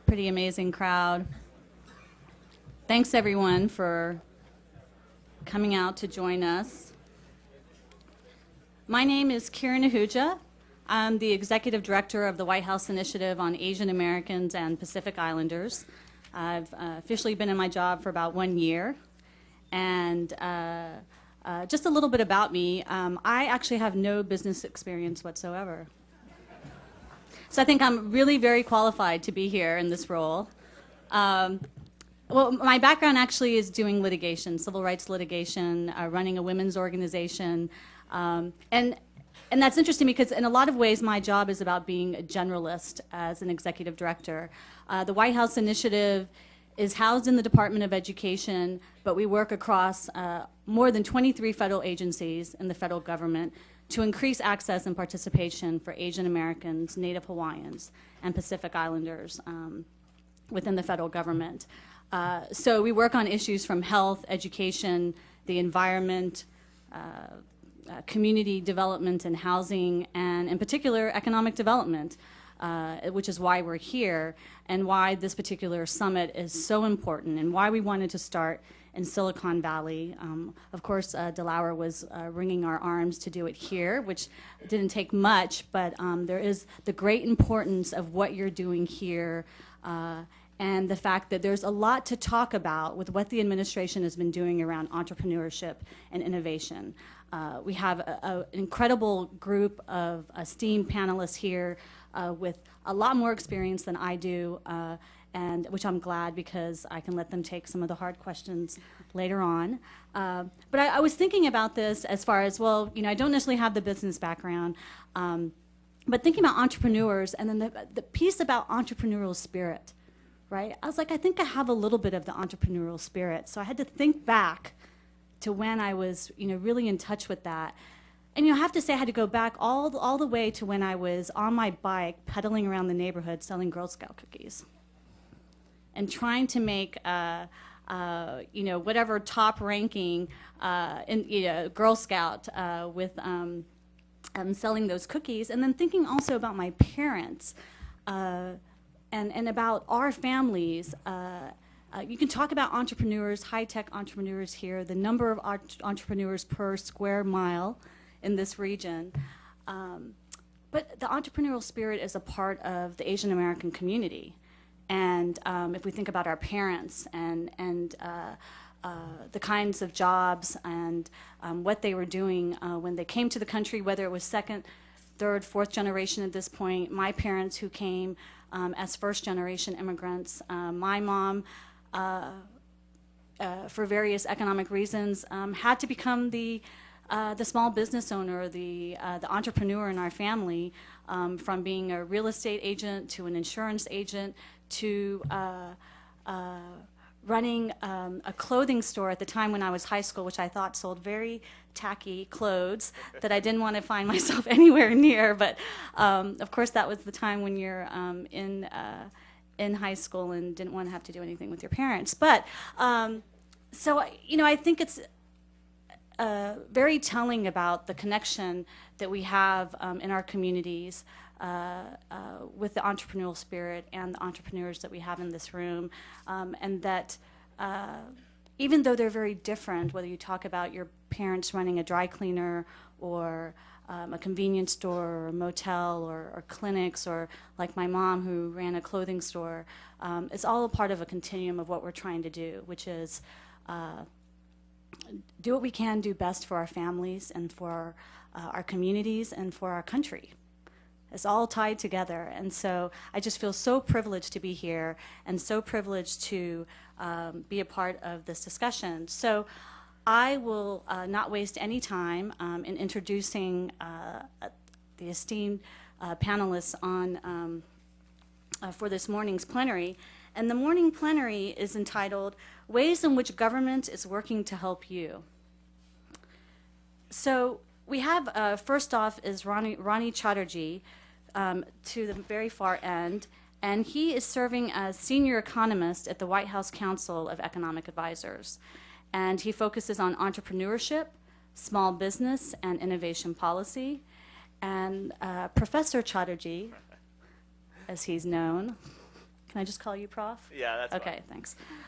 Pretty amazing crowd. Thanks everyone for coming out to join us. My name is Kiran Ahuja. I'm the Executive Director of the White House Initiative on Asian Americans and Pacific Islanders. I've officially been in my job for about 1 year. And just a little bit about me, I actually have no business experience whatsoever. So I think I'm really very qualified to be here in this role. Well, my background actually is doing litigation, civil rights litigation, running a women's organization. And that's interesting because in a lot of ways my job is about being a generalist as an executive director. The White House Initiative is housed in the Department of Education, but we work across more than 23 federal agencies in the federal government to increase access and participation for Asian Americans, Native Hawaiians, and Pacific Islanders within the federal government. So we work on issues from health, education, the environment, community development and housing, and in particular economic development, which is why we're here and why this particular summit is so important and why we wanted to start in Silicon Valley. Of course, Dilawar was wringing our arms to do it here, which didn't take much, but there is the great importance of what you're doing here and the fact that there's a lot to talk about with what the administration has been doing around entrepreneurship and innovation. We have an incredible group of esteemed panelists here with a lot more experience than I do, and which I'm glad because I can let them take some of the hard questions later on. But I was thinking about this as far as, well, you know, I don't necessarily have the business background, but thinking about entrepreneurs and then the piece about entrepreneurial spirit, right? I was like, I think I have a little bit of the entrepreneurial spirit. So I had to think back to when I was, you know, really in touch with that. And, you know, I have to say I had to go back all the way to when I was on my bike pedaling around the neighborhood selling Girl Scout cookies and trying to make, you know, whatever top ranking Girl Scout with selling those cookies, and then thinking also about my parents and about our families. You can talk about entrepreneurs, high-tech entrepreneurs here, the number of entrepreneurs per square mile in this region. But the entrepreneurial spirit is a part of the Asian American community. And if we think about our parents and the kinds of jobs and what they were doing when they came to the country, whether it was second, third, fourth generation at this point, my parents who came as first-generation immigrants, my mom, for various economic reasons, had to become the small business owner, the entrepreneur in our family, from being a real estate agent to an insurance agent to running a clothing store at the time when I was high school, which I thought sold very tacky clothes that I didn't want to find myself anywhere near. But of course, that was the time when you're in high school and didn't want to have to do anything with your parents. But so, you know, I think it's very telling about the connection that we have in our communities with the entrepreneurial spirit and the entrepreneurs that we have in this room, and that even though they're very different, whether you talk about your parents running a dry cleaner or a convenience store or a motel or clinics, or like my mom who ran a clothing store, it's all a part of a continuum of what we're trying to do, which is do what we can do best for our families and for our communities and for our country. It's all tied together. And so I just feel so privileged to be here and so privileged to be a part of this discussion. So I will not waste any time in introducing the esteemed panelists on for this morning's plenary. And the morning plenary is entitled, Ways in Which Government is Working to Help You. So we have, first off, is Ronnie Chatterjee to the very far end, and he is serving as senior economist at the White House Council of Economic Advisors. And he focuses on entrepreneurship, small business, and innovation policy. And Professor Chatterjee, as he's known, can I just call you Prof? Yeah, that's okay. fine.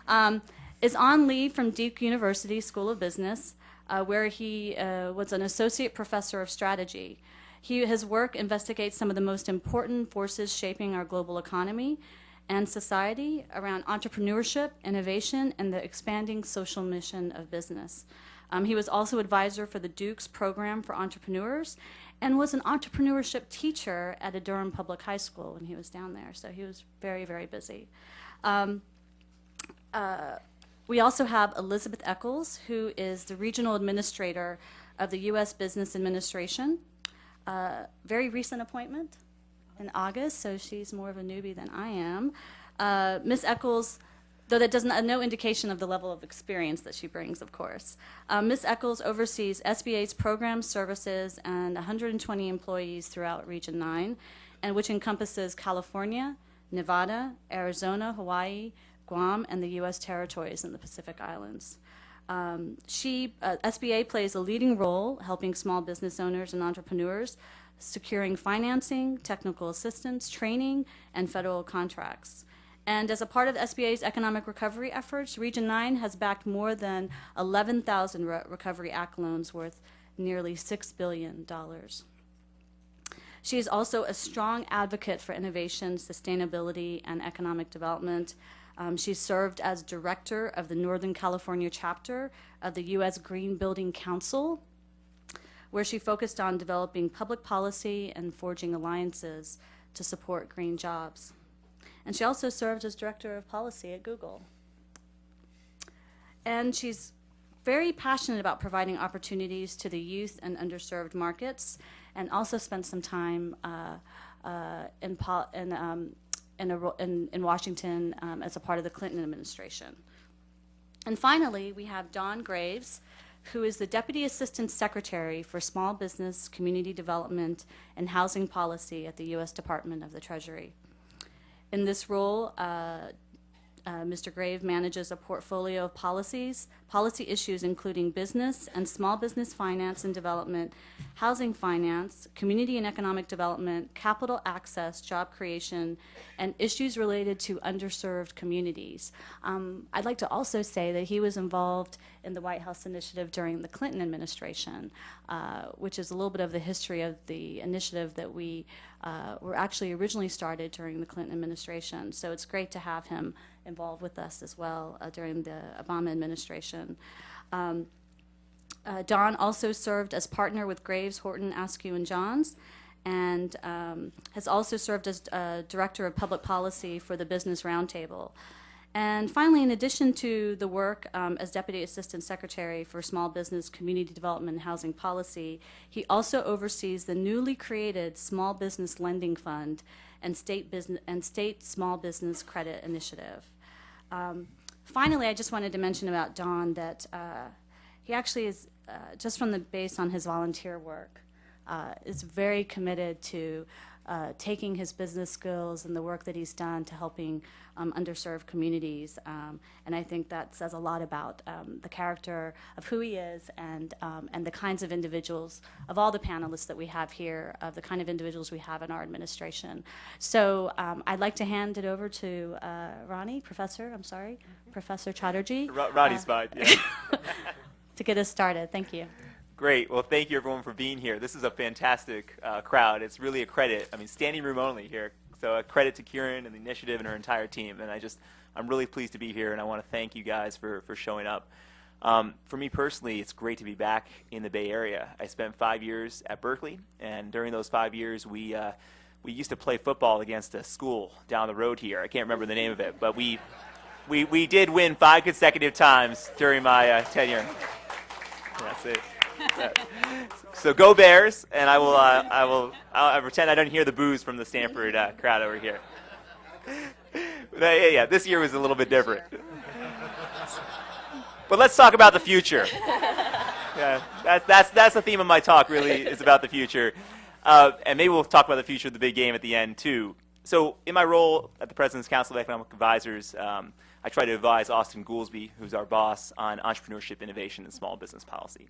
Thanks. Is on leave from Duke University School of Business, where he was an associate professor of strategy. His work investigates some of the most important forces shaping our global economy and society around entrepreneurship, innovation, and the expanding social mission of business. He was also advisor for the Duke's program for entrepreneurs and was an entrepreneurship teacher at a Durham public high school when he was down there. So he was very, very busy. We also have Elizabeth Eccles, who is the regional administrator of the U.S. Business Administration. Very recent appointment in August, so she's more of a newbie than I am. Ms. Eccles, though that does no indication of the level of experience that she brings, of course. Ms. Eccles oversees SBA's programs, services, and 120 employees throughout Region 9, and which encompasses California, Nevada, Arizona, Hawaii, Guam, and the U.S. territories in the Pacific Islands. SBA plays a leading role helping small business owners and entrepreneurs securing financing, technical assistance, training, and federal contracts. And as a part of the SBA's economic recovery efforts, Region 9 has backed more than 11,000 Recovery Act loans worth nearly $6 billion. She is also a strong advocate for innovation, sustainability, and economic development. She served as director of the Northern California chapter of the U.S. Green Building Council, where she focused on developing public policy and forging alliances to support green jobs. And she also served as director of policy at Google. And she's very passionate about providing opportunities to the youth and underserved markets, and also spent some time in Washington as a part of the Clinton administration. And finally, we have Dawn Graves, who is the Deputy Assistant Secretary for Small Business, Community Development, and Housing Policy at the U.S. Department of the Treasury. In this role, Mr. Grave manages a portfolio of policy issues including business and small business finance and development, housing finance, community and economic development, capital access, job creation, and issues related to underserved communities. I'd like to also say that he was involved in the White House initiative during the Clinton administration, which is a little bit of the history of the initiative that we were actually originally started during the Clinton administration. So it's great to have him involved with us as well during the Obama administration. Don also served as partner with Graves, Horton, Askew, and Johns, and has also served as Director of Public Policy for the Business Roundtable. And finally, in addition to the work as Deputy Assistant Secretary for Small Business, Community Development, and Housing Policy, he also oversees the newly created Small Business Lending Fund and State Small Business Credit Initiative. Finally, I just wanted to mention about Don that he actually is, just from the base on his volunteer work, is very committed to taking his business skills and the work that he's done to helping underserved communities. And I think that says a lot about the character of who he is and the kinds of individuals, of all the panelists that we have here, of the kind of individuals we have in our administration. So I'd like to hand it over to Professor Chatterjee. Ronnie's fine, yeah. To get us started. Thank you. Great. Well, thank you, everyone, for being here. This is a fantastic crowd. It's really a credit. I mean, standing room only here. So a credit to Kieran and the initiative and her entire team. And I'm really pleased to be here, and I want to thank you guys for showing up. For me personally, it's great to be back in the Bay Area. I spent 5 years at Berkeley, and during those 5 years, we used to play football against a school down the road here. I can't remember the name of it, but we did win 5 consecutive times during my tenure. That's it. So go Bears, and I'll pretend I don't hear the boos from the Stanford crowd over here. But, yeah, this year was a little bit different. But let's talk about the future. Yeah, that's the theme of my talk. Really, is about the future, and maybe we'll talk about the future of the big game at the end too. So, in my role at the President's Council of Economic Advisors, I try to advise Austin Goolsbee, who's our boss, on entrepreneurship, innovation, and small business policy.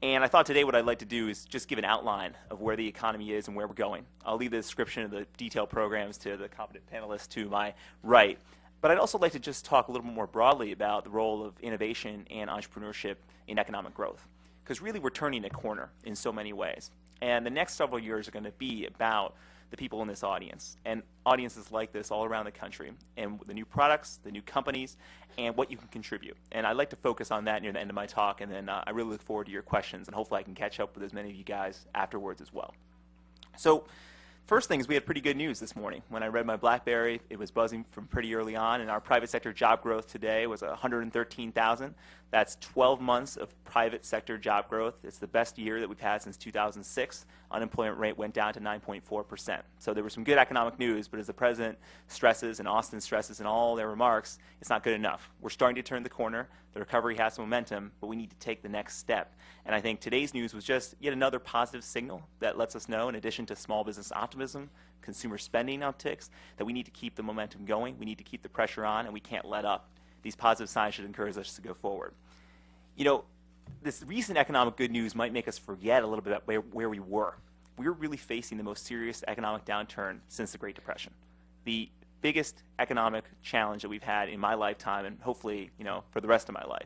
And I thought today what I'd like to do is just give an outline of where the economy is and where we're going. I'll leave the description of the detailed programs to the competent panelists to my right. But I'd also like to just talk a little bit more broadly about the role of innovation and entrepreneurship in economic growth. Because really we're turning a corner in so many ways. And the next several years are going to be about the people in this audience and audiences like this all around the country, and the new products, the new companies, and what you can contribute. And I'd like to focus on that near the end of my talk, and then I really look forward to your questions, and hopefully I can catch up with as many of you guys afterwards as well. So first thing is we had pretty good news this morning. When I read my BlackBerry, it was buzzing from pretty early on, and our private sector job growth today was 113,000. That's 12 months of private sector job growth. It's the best year that we've had since 2006. Unemployment rate went down to 9.4%. So there was some good economic news, but as the president stresses and Austin stresses in all their remarks, it's not good enough. We're starting to turn the corner. The recovery has momentum, but we need to take the next step. And I think today's news was just yet another positive signal that lets us know, in addition to small business optimism, consumer spending upticks, that we need to keep the momentum going, we need to keep the pressure on, and we can't let up. These positive signs should encourage us to go forward. You know, this recent economic good news might make us forget a little bit about where we were. We were really facing the most serious economic downturn since the Great Depression. The biggest economic challenge that we've had in my lifetime, and hopefully, you know, for the rest of my life.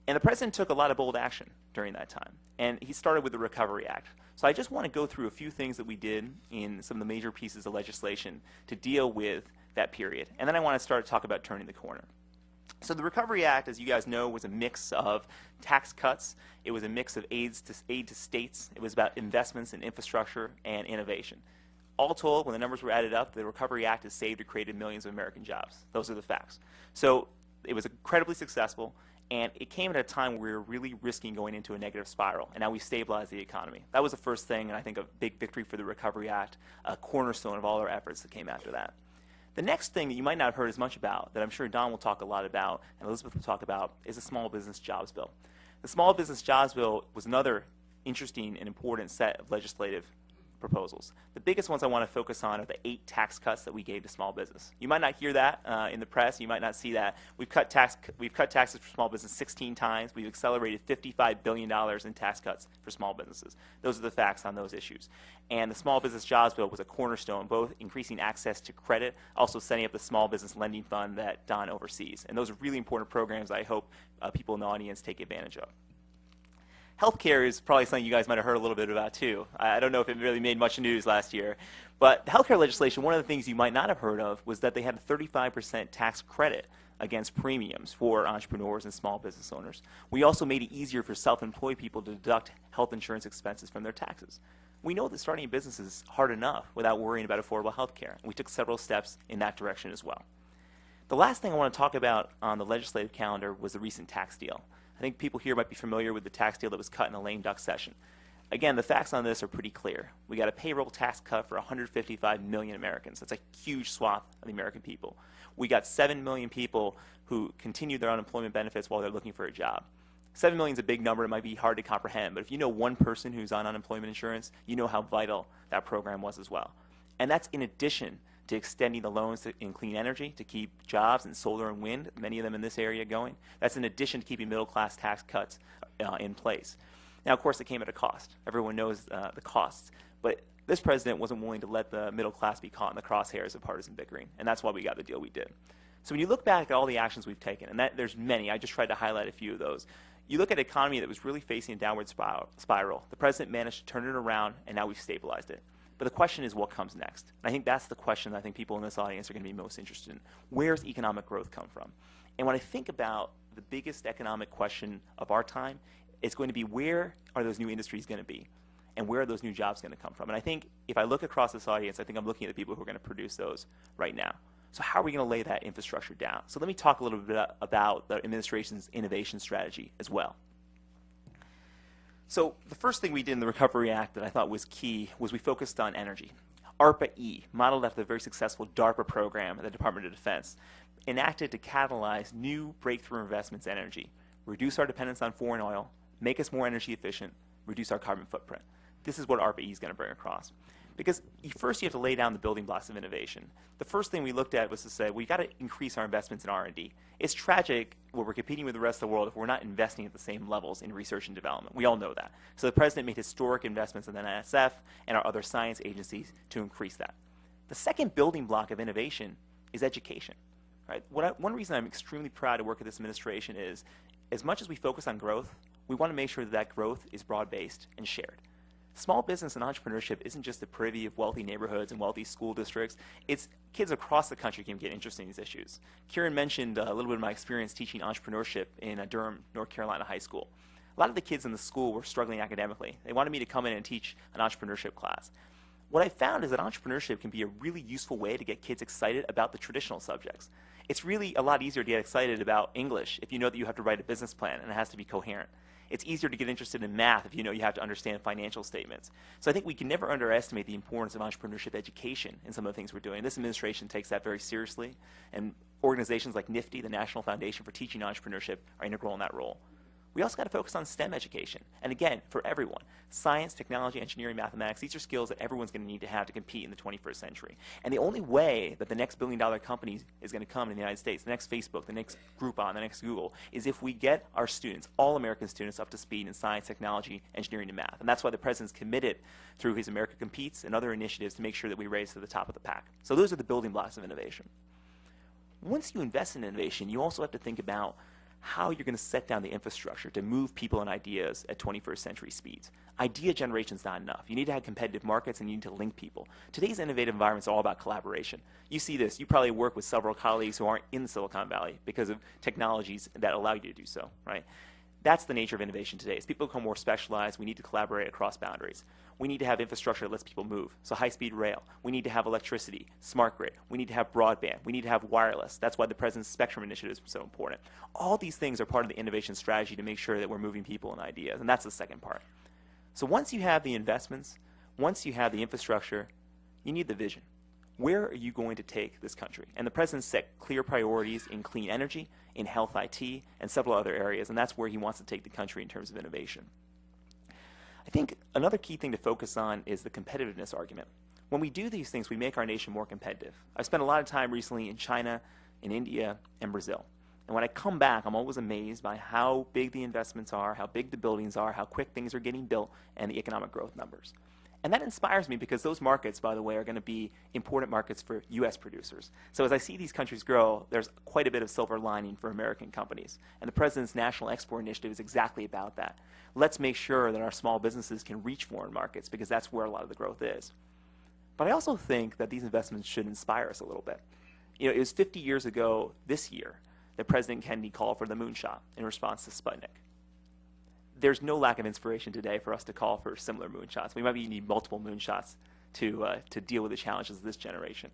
And the president took a lot of bold action during that time. And he started with the Recovery Act. So I just want to go through a few things that we did in some of the major pieces of legislation to deal with that period. And then I want to start to talk about turning the corner. So the Recovery Act, as you guys know, was a mix of tax cuts. It was a mix of aid to states. It was about investments in infrastructure and innovation. All told, when the numbers were added up, the Recovery Act has saved or created millions of American jobs. Those are the facts. So it was incredibly successful, and it came at a time where we were really risking going into a negative spiral, and now we stabilized the economy. That was the first thing, and I think a big victory for the Recovery Act, a cornerstone of all our efforts that came after that. The next thing that you might not have heard as much about, that I'm sure Don will talk a lot about, and Elizabeth will talk about, is the Small Business Jobs Bill. The Small Business Jobs Bill was another interesting and important set of legislative proposals. The biggest ones I want to focus on are the 8 tax cuts that we gave to small business. You might not hear that in the press. You might not see that. We've cut taxes for small business 16 times. We've accelerated $55 billion in tax cuts for small businesses. Those are the facts on those issues. And the Small Business Jobs Bill was a cornerstone, both increasing access to credit, also setting up the Small Business Lending Fund that Don oversees. And those are really important programs I hope people in the audience take advantage of. Healthcare is probably something you guys might have heard a little bit about too. I don't know if it really made much news last year, but the healthcare legislation, one of the things you might not have heard of was that they had a 35% tax credit against premiums for entrepreneurs and small business owners. We also made it easier for self-employed people to deduct health insurance expenses from their taxes. We know that starting a business is hard enough without worrying about affordable healthcare, and we took several steps in that direction as well. The last thing I want to talk about on the legislative calendar was the recent tax deal. I think people here might be familiar with the tax deal that was cut in a lame duck session. Again, the facts on this are pretty clear. We got a payroll tax cut for 155 million Americans. That's a huge swath of the American people. We got 7 million people who continued their unemployment benefits while they're looking for a job. 7 million is a big number. It might be hard to comprehend, but if you know one person who's on unemployment insurance, you know how vital that program was as well. And that's in addition to extending the loans in clean energy to keep jobs in solar and wind, many of them in this area, going. That's in addition to keeping middle-class tax cuts in place. Now, of course, it came at a cost. Everyone knows the costs. But this president wasn't willing to let the middle class be caught in the crosshairs of partisan bickering, and that's why we got the deal we did. So when you look back at all the actions we've taken, and there's many, I just tried to highlight a few of those. You look at an economy that was really facing a downward spiral. The president managed to turn it around, and now we've stabilized it. But the question is, what comes next? And I think that's the question that I think people in this audience are going to be most interested in. Where's economic growth come from? And when I think about the biggest economic question of our time, it's going to be, where are those new industries going to be? And where are those new jobs going to come from? And I think if I look across this audience, I think I'm looking at the people who are going to produce those right now. So how are we going to lay that infrastructure down? So let me talk a little bit about the administration's innovation strategy as well. So the first thing we did in the Recovery Act that I thought was key was we focused on energy. ARPA-E, modeled after the very successful DARPA program at the Department of Defense, enacted to catalyze new breakthrough investments in energy, reduce our dependence on foreign oil, make us more energy efficient, reduce our carbon footprint. This is what ARPA-E is going to bring across. Because first you have to lay down the building blocks of innovation. The first thing we looked at was to say, we've got to increase our investments in R&D. It's tragic when we're competing with the rest of the world if we're not investing at the same levels in research and development. We all know that. So the president made historic investments in the NSF and our other science agencies to increase that. The second building block of innovation is education. Right? One reason I'm extremely proud to work with this administration is, as much as we focus on growth, we want to make sure that that growth is broad-based and shared. Small business and entrepreneurship isn't just the privy of wealthy neighborhoods and wealthy school districts. It's kids across the country can get interested in these issues. Kieran mentioned a little bit of my experience teaching entrepreneurship in Durham, North Carolina high school. A lot of the kids in the school were struggling academically. They wanted me to come in and teach an entrepreneurship class. What I found is that entrepreneurship can be a really useful way to get kids excited about the traditional subjects. It's really a lot easier to get excited about English if you know that you have to write a business plan and it has to be coherent. It's easier to get interested in math if you know you have to understand financial statements. So I think we can never underestimate the importance of entrepreneurship education in some of the things we're doing. This administration takes that very seriously, and organizations like NIFTY, the National Foundation for Teaching Entrepreneurship, are integral in that role. We also got to focus on STEM education. And again, for everyone, science, technology, engineering, mathematics, these are skills that everyone's going to need to have to compete in the 21st century. And the only way that the next billion-dollar company is going to come in the United States, the next Facebook, the next Groupon, the next Google, is if we get our students, all American students, up to speed in science, technology, engineering, and math. And that's why the president's committed through his America Competes and other initiatives to make sure that we raise to the top of the pack. So those are the building blocks of innovation. Once you invest in innovation, you also have to think about how you're going to set down the infrastructure to move people and ideas at 21st century speeds. Idea generation is not enough. You need to have competitive markets and you need to link people. Today's innovative environment is all about collaboration. You see this. You probably work with several colleagues who aren't in Silicon Valley because of technologies that allow you to do so, right? That's the nature of innovation today. As people become more specialized, we need to collaborate across boundaries. We need to have infrastructure that lets people move. So high-speed rail. We need to have electricity, smart grid. We need to have broadband. We need to have wireless. That's why the President's Spectrum Initiative is so important. All these things are part of the innovation strategy to make sure that we're moving people and ideas, and that's the second part. So once you have the investments, once you have the infrastructure, you need the vision. Where are you going to take this country? And the President set clear priorities in clean energy, in health IT, and several other areas, and that's where he wants to take the country in terms of innovation. I think another key thing to focus on is the competitiveness argument. When we do these things, we make our nation more competitive. I've spent a lot of time recently in China, in India, and Brazil. And when I come back, I'm always amazed by how big the investments are, how big the buildings are, how quick things are getting built, and the economic growth numbers. And that inspires me because those markets, by the way, are going to be important markets for U.S. producers. So as I see these countries grow, there's quite a bit of silver lining for American companies. And the President's National Export Initiative is exactly about that. Let's make sure that our small businesses can reach foreign markets because that's where a lot of the growth is. But I also think that these investments should inspire us a little bit. You know, it was 50 years ago this year that President Kennedy called for the moonshot in response to Sputnik. There's no lack of inspiration today for us to call for similar moonshots. We might need multiple moonshots to deal with the challenges of this generation.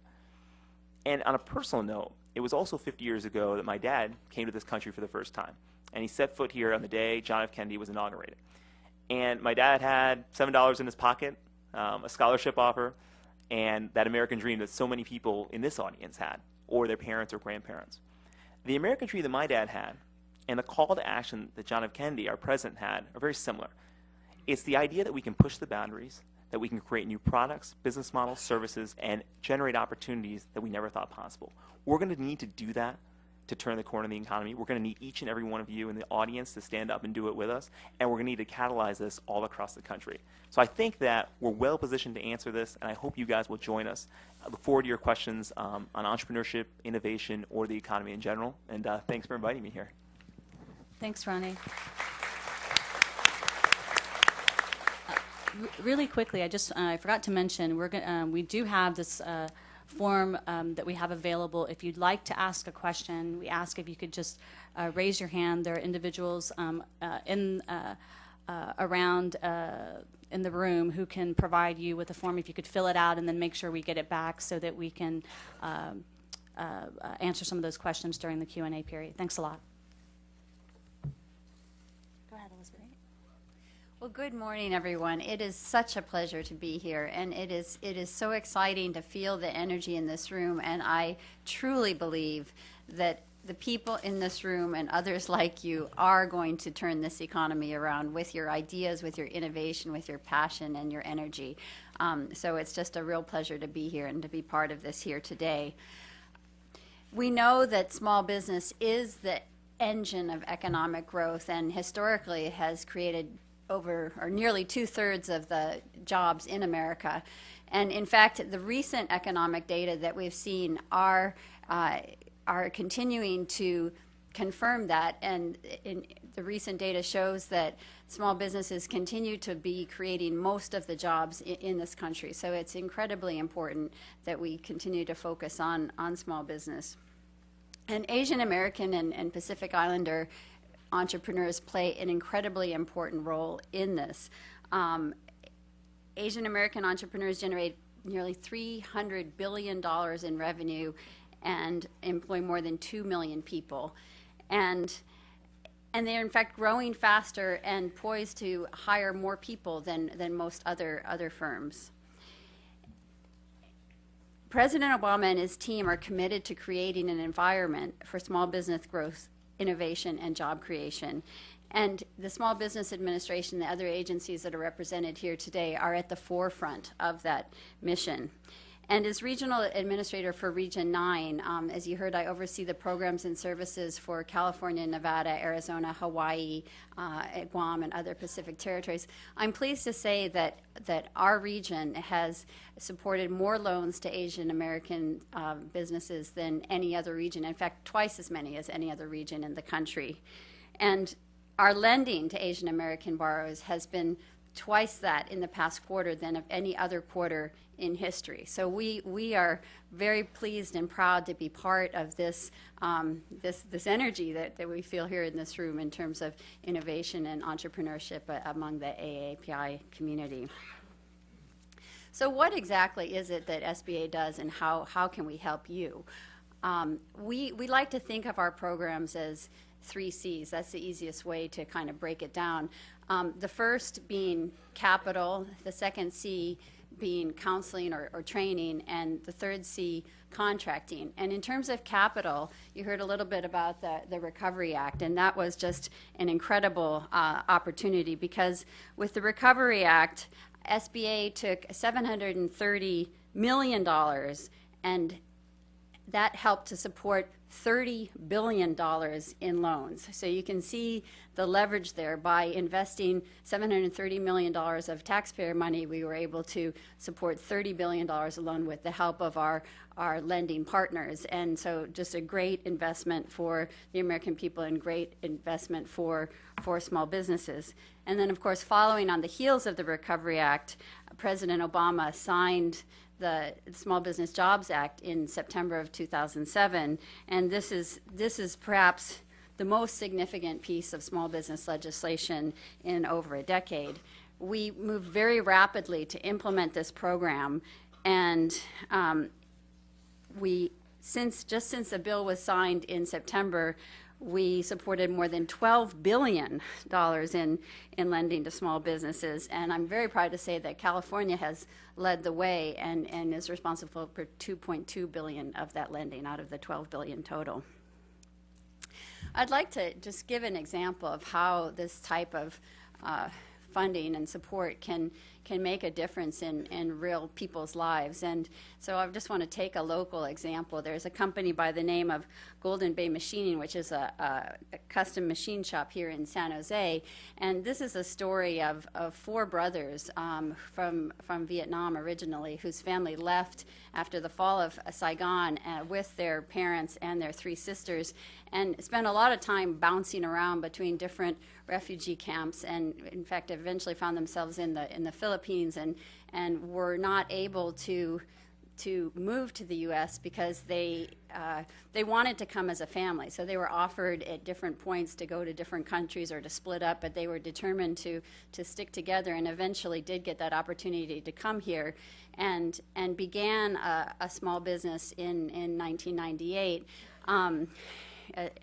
And on a personal note, it was also 50 years ago that my dad came to this country for the first time. And he set foot here on the day John F. Kennedy was inaugurated. And my dad had $7 in his pocket, a scholarship offer, and that American dream that so many people in this audience had, or their parents or grandparents. The American dream that my dad had and the call to action that John F. Kennedy, our president, had are very similar. It's the idea that we can push the boundaries, that we can create new products, business models, services, and generate opportunities that we never thought possible. We're going to need to do that to turn the corner in the economy. We're going to need each and every one of you in the audience to stand up and do it with us, and we're going to need to catalyze this all across the country. So I think that we're well positioned to answer this, and I hope you guys will join us. I look forward to your questions on entrepreneurship, innovation, or the economy in general, and thanks for inviting me here. Thanks, Ronnie. Really quickly, I forgot to mention, we do have this form that we have available. If you'd like to ask a question, we ask if you could just raise your hand. There are individuals around in the room who can provide you with a form. If you could fill it out and then make sure we get it back so that we can answer some of those questions during the Q&A period. Thanks a lot. Go ahead, Elizabeth. Well, good morning, everyone. It is such a pleasure to be here, and it is so exciting to feel the energy in this room, and I truly believe that the people in this room and others like you are going to turn this economy around with your ideas, with your innovation, with your passion and your energy. So it's just a real pleasure to be here and to be part of this here today. We know that small business is the engine of economic growth, and historically it has created over or nearly 2/3 of the jobs in America. And in fact, the recent economic data that we've seen are continuing to confirm that, and the recent data shows that small businesses continue to be creating most of the jobs in this country. So it's incredibly important that we continue to focus on small business. And Asian American and Pacific Islander entrepreneurs play an incredibly important role in this. Asian American entrepreneurs generate nearly $300 billion in revenue and employ more than 2 million people. And they're in fact growing faster and poised to hire more people than most other firms. President Obama and his team are committed to creating an environment for small business growth, innovation, and job creation. And the Small Business Administration, the other agencies that are represented here today, are at the forefront of that mission. And as Regional Administrator for Region 9, as you heard, I oversee the programs and services for California, Nevada, Arizona, Hawaii, Guam, and other Pacific territories. I'm pleased to say that our region has supported more loans to Asian American businesses than any other region, in fact, twice as many as any other region in the country. And our lending to Asian American borrowers has been twice that in the past quarter than of any other quarter in history. So we are very pleased and proud to be part of this this energy that we feel here in this room in terms of innovation and entrepreneurship among the AAPI community. So what exactly is it that SBA does, and how can we help you? We like to think of our programs as 3 C's. That's the easiest way to kind of break it down. The first being capital, the second C being counseling or training, and the third C, contracting. And in terms of capital, you heard a little bit about the Recovery Act, and that was just an incredible opportunity, because with the Recovery Act, SBA took $730 million, and that helped to support $30 billion in loans. So you can see the leverage there. By investing $730 million of taxpayer money, we were able to support $30 billion alone with the help of our lending partners. And so just a great investment for the American people and great investment for small businesses. And then, of course, following on the heels of the Recovery Act, President Obama signed the Small Business Jobs Act in September of 2007, and this is perhaps the most significant piece of small business legislation in over a decade. We moved very rapidly to implement this program, and since the bill was signed in September, we supported more than $12 billion in lending to small businesses, and I'm very proud to say that California has led the way and is responsible for $2.2 billion of that lending out of the $12 billion total. I'd like to just give an example of how this type of funding and support can make a difference in real people's lives. And so I just want to take a local example. There's a company by the name of Golden Bay Machining, which is a custom machine shop here in San Jose. And this is a story of 4 brothers from Vietnam originally, whose family left after the fall of Saigon with their parents and their 3 sisters, and spent a lot of time bouncing around between different refugee camps, and in fact eventually found themselves in the Philippines, and were not able to move to the U.S. because they wanted to come as a family. So they were offered at different points to go to different countries or to split up, but they were determined to stick together, and eventually did get that opportunity to come here and began a small business in 1998.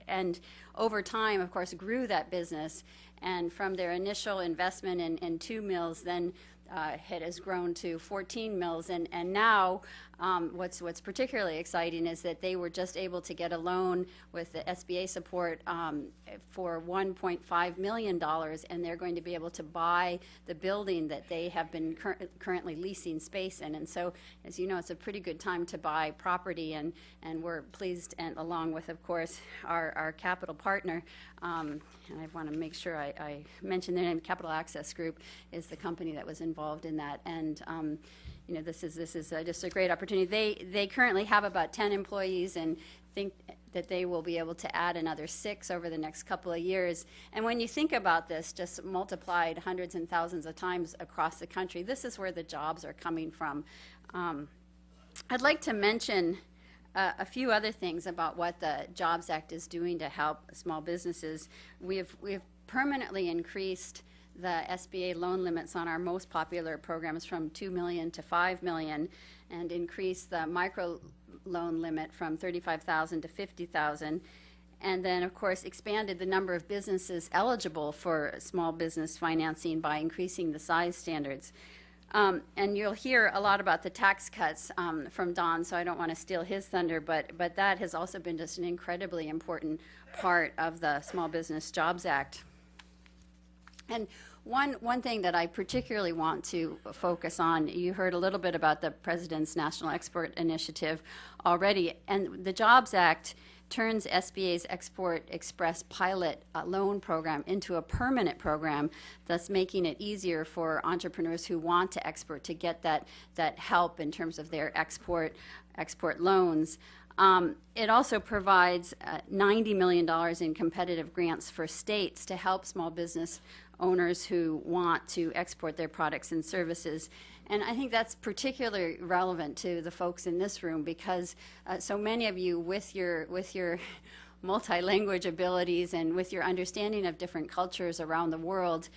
And over time, of course, grew that business, and from their initial investment in 2 mills, then it has grown to 14 mills, and now what's particularly exciting is that they were just able to get a loan with the SBA support for $1.5 million, and they're going to be able to buy the building that they have been currently leasing space in. And so, as you know, it's a pretty good time to buy property, and we're pleased, and along with, of course, our capital partner, and I want to make sure I mention their name. Capital Access Group is the company that was involved in that, and you know, this is just a great opportunity. They currently have about 10 employees and think that they will be able to add another 6 over the next couple of years. And when you think about this, just multiplied hundreds and thousands of times across the country, this is where the jobs are coming from. I'd like to mention a few other things about what the Jobs Act is doing to help small businesses. We've permanently increased the SBA loan limits on our most popular programs from $2 million to $5 million, and increased the micro loan limit from $35,000 to $50,000. And then, of course, expanded the number of businesses eligible for small business financing by increasing the size standards. And you'll hear a lot about the tax cuts from Don, so I don't want to steal his thunder, but that has also been just an incredibly important part of the Small Business Jobs Act. And one thing that I particularly want to focus on, you heard a little bit about the President's National Export Initiative already, and the Jobs Act turns SBA's Export Express pilot loan program into a permanent program, thus making it easier for entrepreneurs who want to export to get that help in terms of their export loans. It also provides $90 million in competitive grants for states to help small business owners who want to export their products and services. And I think that's particularly relevant to the folks in this room, because so many of you, with your multi-language abilities and with your understanding of different cultures around the world,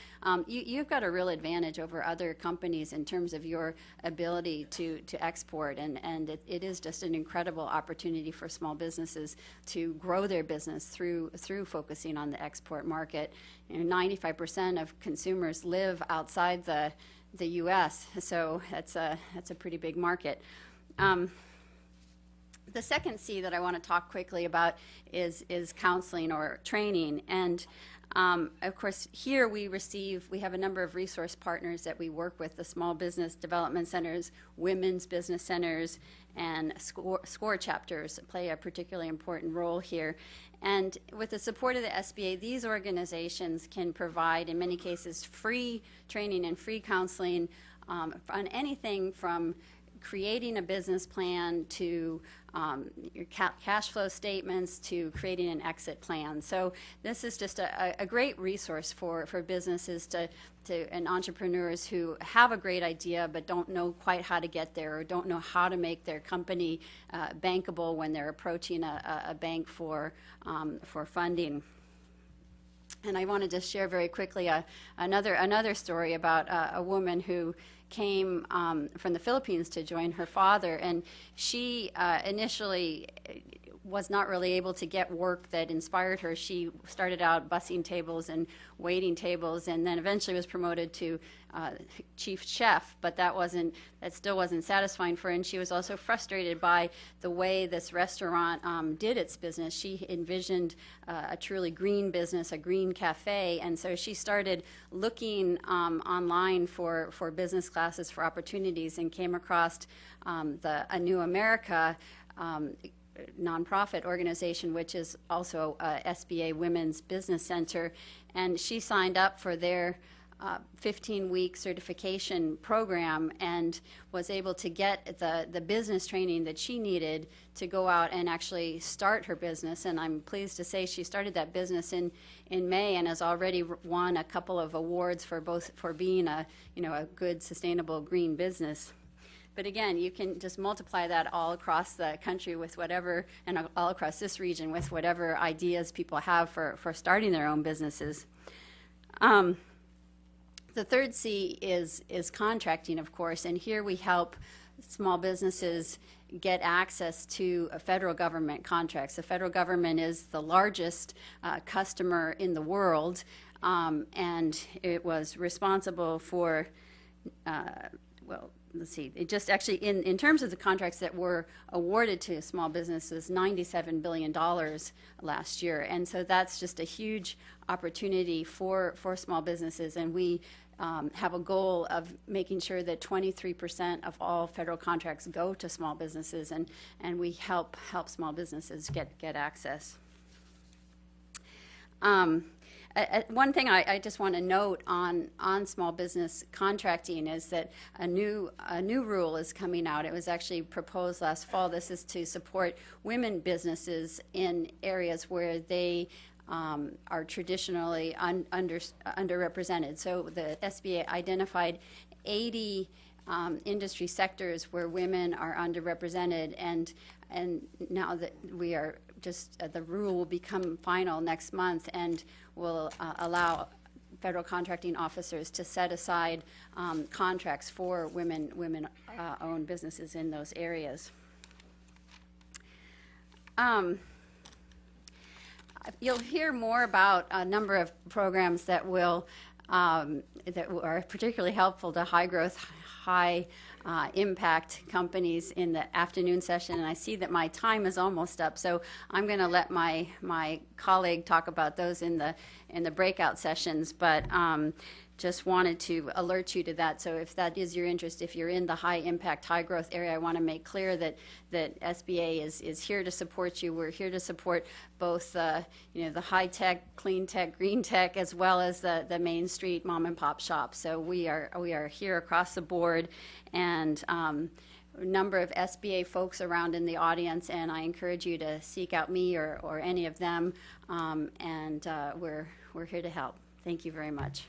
you've got a real advantage over other companies in terms of your ability to export, and it is just an incredible opportunity for small businesses to grow their business through focusing on the export market. You know, 95% of consumers live outside the U.S., so that's a pretty big market. The second C that I want to talk quickly about is counseling or training. And of course, here we have a number of resource partners that we work with, the small business development centers, women's business centers, and SCORE chapters play a particularly important role here. And with the support of the SBA, these organizations can provide, in many cases, free training and free counseling on anything from creating a business plan to your cash flow statements to creating an exit plan. So this is just a great resource for businesses and entrepreneurs who have a great idea but don't know quite how to get there, or don't know how to make their company bankable when they're approaching a bank for funding. And I want to just share very quickly another story about a woman who came from the Philippines to join her father, and she initially was not really able to get work that inspired her. She started out bussing tables and waiting tables, and then eventually was promoted to chief chef, but that still wasn't satisfying for her, and she was also frustrated by the way this restaurant did its business. She envisioned a truly green business, a green cafe, and so she started looking online for business classes, for opportunities, and came across A New America nonprofit organization, which is also SBA Women's Business Center, and she signed up for their 15-week certification program and was able to get the business training that she needed to go out and actually start her business. And I'm pleased to say she started that business in May and has already won a couple of awards for being a good, sustainable green business. But again, you can just multiply that all across the country with whatever, and all across this region with whatever ideas people have for starting their own businesses. The third C is contracting, of course, and here we help small businesses get access to federal government contracts. The federal government is the largest customer in the world, and it was responsible for let's see, it just actually, in terms of the contracts that were awarded to small businesses, $97 billion last year. And so that's just a huge opportunity for small businesses. And we have a goal of making sure that 23% of all federal contracts go to small businesses, and we help small businesses get access. One thing I just want to note on small business contracting is that a new rule is coming out. It was actually proposed last fall. This is to support women businesses in areas where they are traditionally underrepresented. So the SBA identified 80 industry sectors where women are underrepresented, and now that we are just the rule will become final next month and will allow federal contracting officers to set aside contracts for women-owned businesses in those areas. You'll hear more about a number of programs that will that are particularly helpful to high-growth, high-impact companies in the afternoon session, and I see that my time is almost up, so I'm going to let my colleague talk about those in the breakout sessions, but just wanted to alert you to that. So if that is your interest, if you're in the high-impact, high-growth area, I want to make clear that SBA is here to support you. We're here to support both the high-tech, clean-tech, green-tech, as well as the Main Street mom-and-pop shops. So we are here across the board, and a number of SBA folks around in the audience, and I encourage you to seek out me or any of them, and we're here to help. Thank you very much.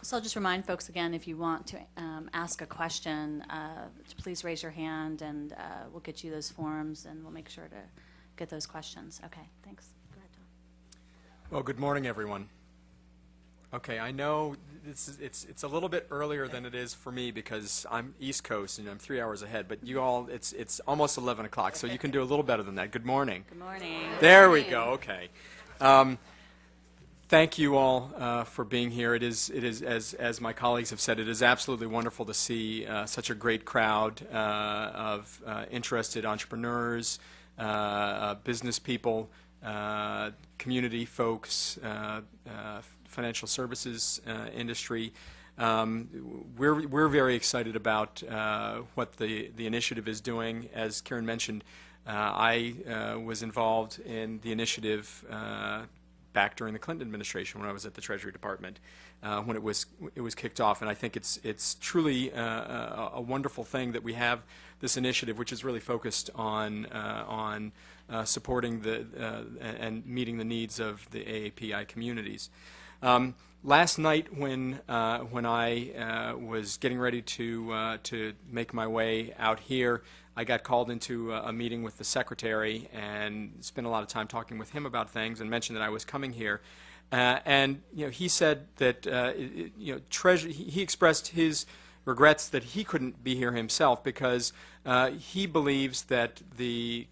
So I'll just remind folks again, if you want to ask a question, please raise your hand, and we'll get you those forms, and we'll make sure to get those questions. Okay, thanks. Go ahead, Tom. Well, good morning, everyone. Okay, I know it's a little bit earlier than it is for me because I'm East Coast and I'm 3 hours ahead, but you all, it's almost 11 o'clock, so you can do a little better than that. Good morning. Good morning. There we go, okay. Thank you all for being here. It is as my colleagues have said, it is absolutely wonderful to see such a great crowd of interested entrepreneurs, business people, community folks, financial services industry. We're very excited about what the initiative is doing. As Karen mentioned, I was involved in the initiative back during the Clinton administration when I was at the Treasury Department when it was kicked off, and I think it's truly a wonderful thing that we have this initiative, which is really focused on supporting and meeting the needs of the AAPI communities. Last night, when I was getting ready to make my way out here, I got called into a meeting with the secretary and spent a lot of time talking with him about things, and mentioned that I was coming here. And he said that he expressed his regrets that he couldn't be here himself because he believes that the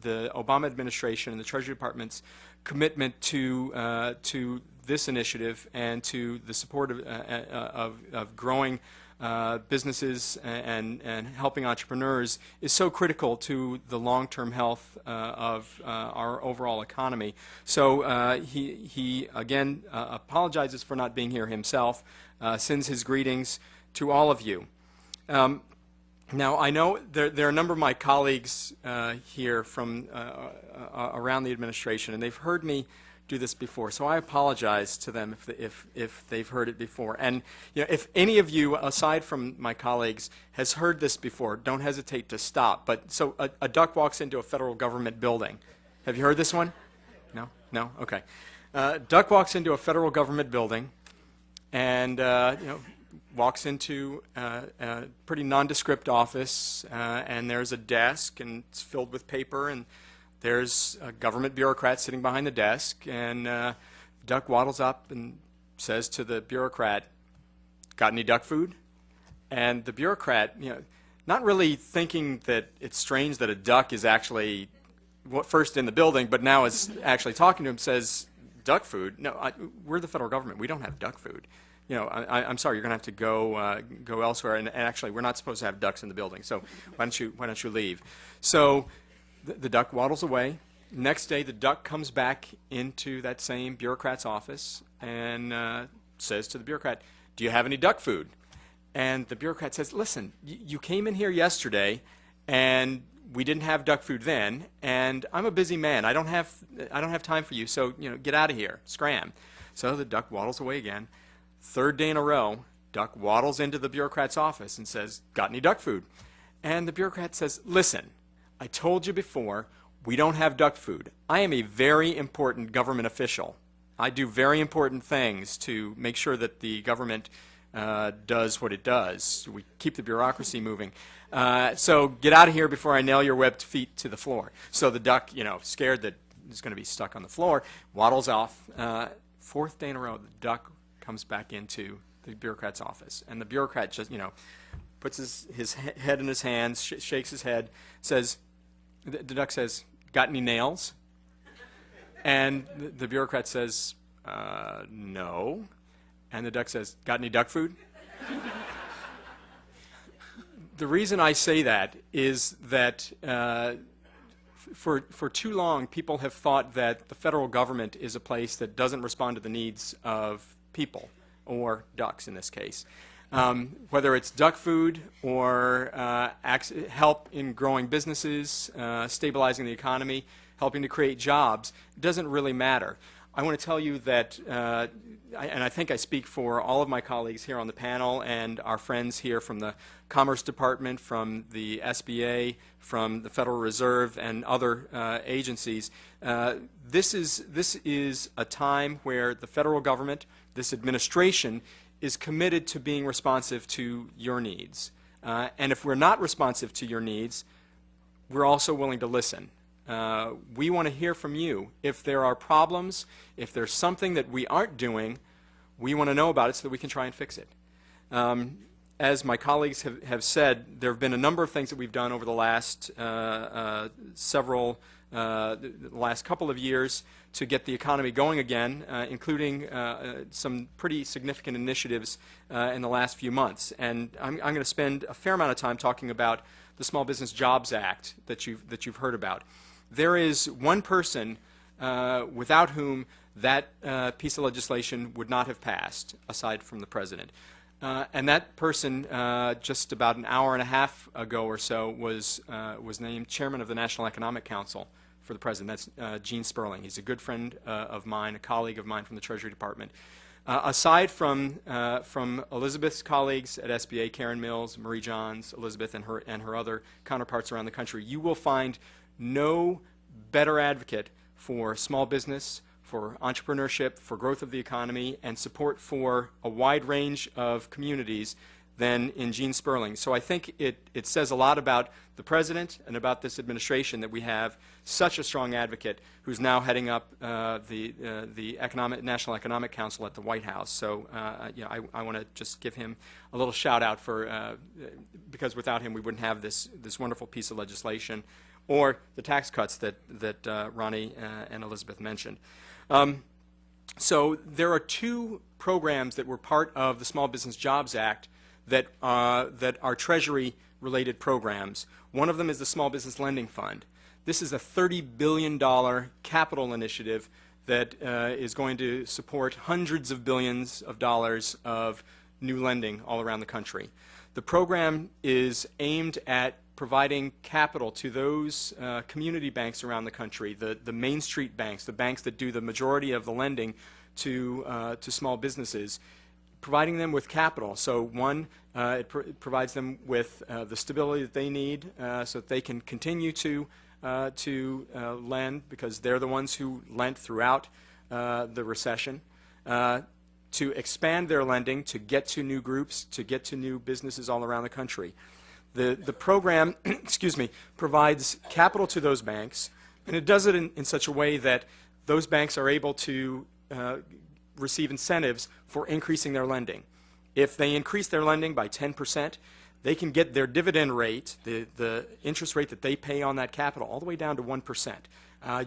Obama administration and the Treasury Department's commitment to this initiative and to the support of growing businesses and helping entrepreneurs is so critical to the long-term health of our overall economy. So he again apologizes for not being here himself, sends his greetings to all of you. Now, I know there are a number of my colleagues here from around the administration, and they've heard me do this before, so I apologize to them if they've heard it before. And if any of you, aside from my colleagues, has heard this before, don't hesitate to stop. But so a duck walks into a federal government building. Have you heard this one? No? No? Okay. Duck walks into a federal government building, and walks into a pretty nondescript office, and there's a desk, and it's filled with paper, and there's a government bureaucrat sitting behind the desk, and Duck waddles up and says to the bureaucrat, "Got any duck food?" And the bureaucrat, not really thinking that it's strange that a duck is actually first in the building, but now is actually talking to him, says, duck food? No, we're the federal government. We don't have duck food. You know, I'm sorry, you're going to have to go elsewhere. And actually, we're not supposed to have ducks in the building. So why don't you leave? So the duck waddles away. Next day, the duck comes back into that same bureaucrat's office and says to the bureaucrat, "Do you have any duck food?" And the bureaucrat says, "Listen, you came in here yesterday, and we didn't have duck food then, and I'm a busy man. I don't have time for you. So get out of here, scram." So the duck waddles away again. Third day in a row, duck waddles into the bureaucrat's office and says, "Got any duck food?" And the bureaucrat says, "Listen, I told you before, we don't have duck food. I am a very important government official. I do very important things to make sure that the government does what it does. We keep the bureaucracy moving. So get out of here before I nail your webbed feet to the floor." So the duck, scared that it's going to be stuck on the floor, waddles off. Fourth day in a row, the duck comes back into the bureaucrat's office. And the bureaucrat just, puts his head in his hands, shakes his head, says, the duck says, "Got any nails?" And the bureaucrat says, "No." And the duck says, "Got any duck food?" The reason I say that is that for too long, people have thought that the federal government is a place that doesn't respond to the needs of people, or ducks in this case. Whether it's duck food or help in growing businesses, stabilizing the economy, helping to create jobs, it doesn't really matter. I want to tell you that, and I think I speak for all of my colleagues here on the panel and our friends here from the Commerce Department, from the SBA, from the Federal Reserve, and other agencies. This is a time where the federal government, this administration, is committed to being responsive to your needs. And if we're not responsive to your needs, we're also willing to listen. We want to hear from you. If there are problems, if there's something that we aren't doing, we want to know about it so that we can try and fix it. As my colleagues have said, there have been a number of things that we've done over the last last couple of years to get the economy going again, including some pretty significant initiatives in the last few months. And I'm going to spend a fair amount of time talking about the Small Business Jobs Act that you've heard about. There is one person without whom that piece of legislation would not have passed, aside from the president. And that person, just about an hour and a half ago or so, was named chairman of the National Economic Council for the president. That's Gene Sperling. He's a good friend of mine, a colleague of mine from the Treasury Department. Aside from Elizabeth's colleagues at SBA, Karen Mills, Marie Johns, Elizabeth, and her other counterparts around the country, you will find no better advocate for small business, for entrepreneurship, for growth of the economy, and support for a wide range of communities than in Gene Sperling. So I think it says a lot about the president and about this administration that we have such a strong advocate who's now heading up the National Economic Council at the White House. So I want to just give him a little shout out for because without him we wouldn't have this wonderful piece of legislation or the tax cuts that Ronnie and Elizabeth mentioned. So there are two programs that were part of the Small Business Jobs Act that are Treasury-related programs. One of them is the Small Business Lending Fund. This is a $30 billion capital initiative that is going to support hundreds of billions of dollars of new lending all around the country. The program is aimed at providing capital to those community banks around the country, the Main Street banks, the banks that do the majority of the lending to small businesses, providing them with capital. So one, it provides them with the stability that they need so that they can continue to lend, because they're the ones who lent throughout the recession, to expand their lending, to get to new groups, to get to new businesses all around the country. The program provides capital to those banks, and it does it in such a way that those banks are able to receive incentives for increasing their lending. If they increase their lending by 10%, they can get their dividend rate, the interest rate that they pay on that capital, all the way down to 1%.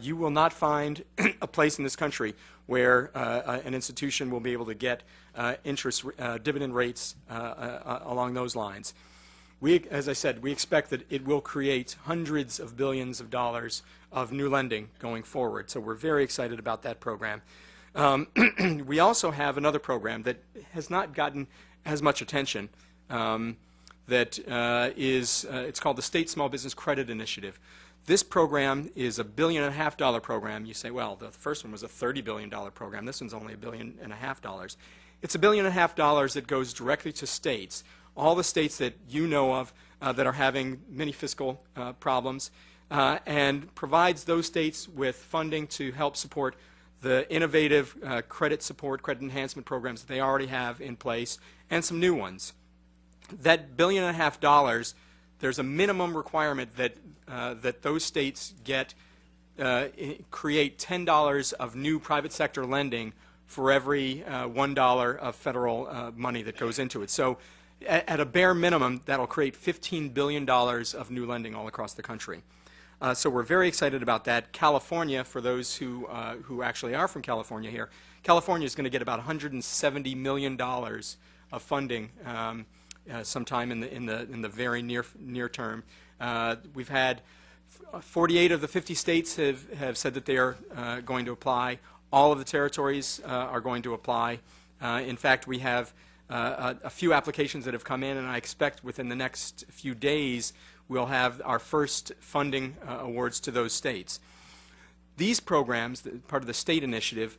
You will not find a place in this country where an institution will be able to get dividend rates along those lines. As I said, we expect that it will create hundreds of billions of dollars of new lending going forward. So we're very excited about that program. We also have another program that has not gotten as much attention. It's called the State Small Business Credit Initiative. This program is a $1.5 billion program. You say, well, the first one was a $30 billion program. This one's only $1.5 billion. It's $1.5 billion that goes directly to states, all the states that you know of that are having many fiscal problems, and provides those states with funding to help support the innovative credit enhancement programs that they already have in place, and some new ones. That $1.5 billion, there's a minimum requirement that those states create $10 of new private sector lending for every $1 of federal money that goes into it. So at a bare minimum, that'll create $15 billion of new lending all across the country. So we're very excited about that. California, for those who actually are from California here, California is going to get about $170 million of funding sometime in the very near term. We've had 48 of the 50 states have said that they are going to apply. All of the territories are going to apply. In fact, we have a few applications that have come in, and I expect within the next few days we'll have our first funding awards to those states. These programs, part of the state initiative,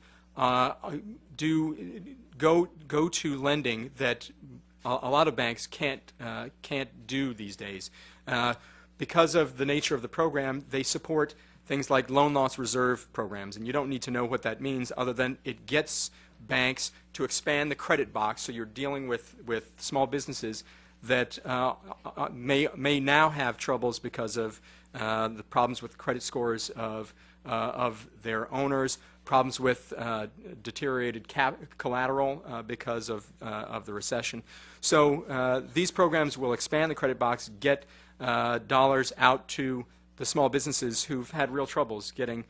do go to lending that a lot of banks can't do these days. Because of the nature of the program, they support things like loan loss reserve programs, and you don't need to know what that means other than it gets banks to expand the credit box, so you're dealing with small businesses that may now have troubles because of the problems with credit scores of their owners, problems with deteriorated collateral because of the recession. So these programs will expand the credit box, get dollars out to the small businesses who've had real troubles getting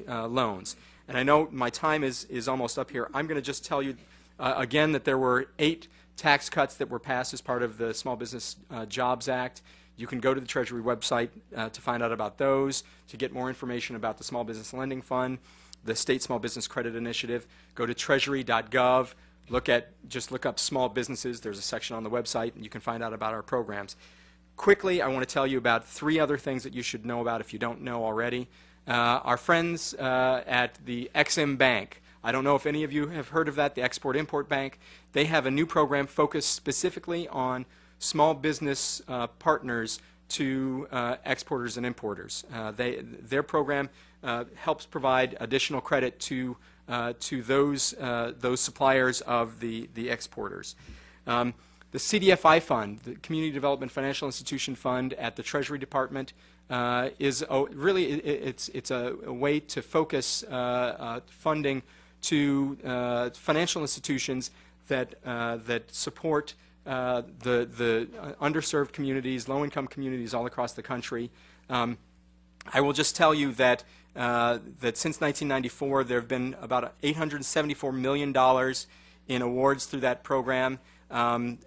loans. And I know my time is almost up here. I'm going to just tell you again that there were 8 tax cuts that were passed as part of the Small Business Jobs Act. You can go to the Treasury website to find out about those, to get more information about the Small Business Lending Fund, the State Small Business Credit Initiative. Go to treasury.gov. Just look up small businesses. There's a section on the website, and you can find out about our programs. Quickly, I want to tell you about 3 other things that you should know about if you don't know already. Our friends at the Ex-Im Bank, I don't know if any of you have heard of that, the Export-Import Bank. They have a new program focused specifically on small business partners to exporters and importers. Their program helps provide additional credit to those suppliers of the exporters. The CDFI Fund, the Community Development Financial Institution Fund at the Treasury Department, is it's a way to focus funding to financial institutions that support the underserved communities, low-income communities all across the country. I will just tell you that since 1994, there have been about $874 million in awards through that program, and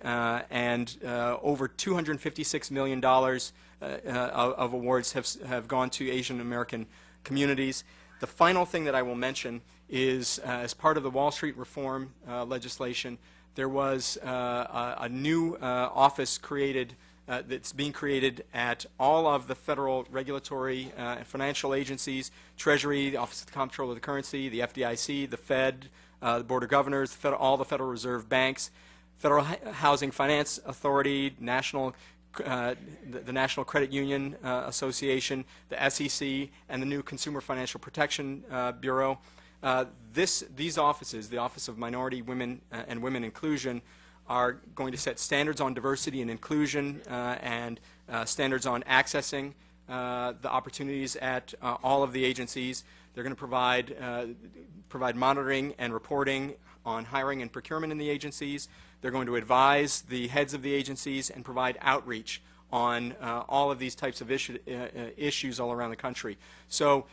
over $256 million of awards have gone to Asian American communities. The final thing that I will mention is, as part of the Wall Street reform legislation, there was a new office created that's being created at all of the federal regulatory and financial agencies: Treasury, the Office of the Comptroller of the Currency, the FDIC, the Fed, the Board of Governors, all the Federal Reserve banks, Federal Housing Finance Authority, the National Credit Union Association, the SEC, and the new Consumer Financial Protection Bureau. These offices, the Office of Minority Women and Women Inclusion, are going to set standards on diversity and inclusion and standards on accessing the opportunities at all of the agencies. They're going to provide monitoring and reporting on hiring and procurement in the agencies. They're going to advise the heads of the agencies and provide outreach on all of these types of issues all around the country. So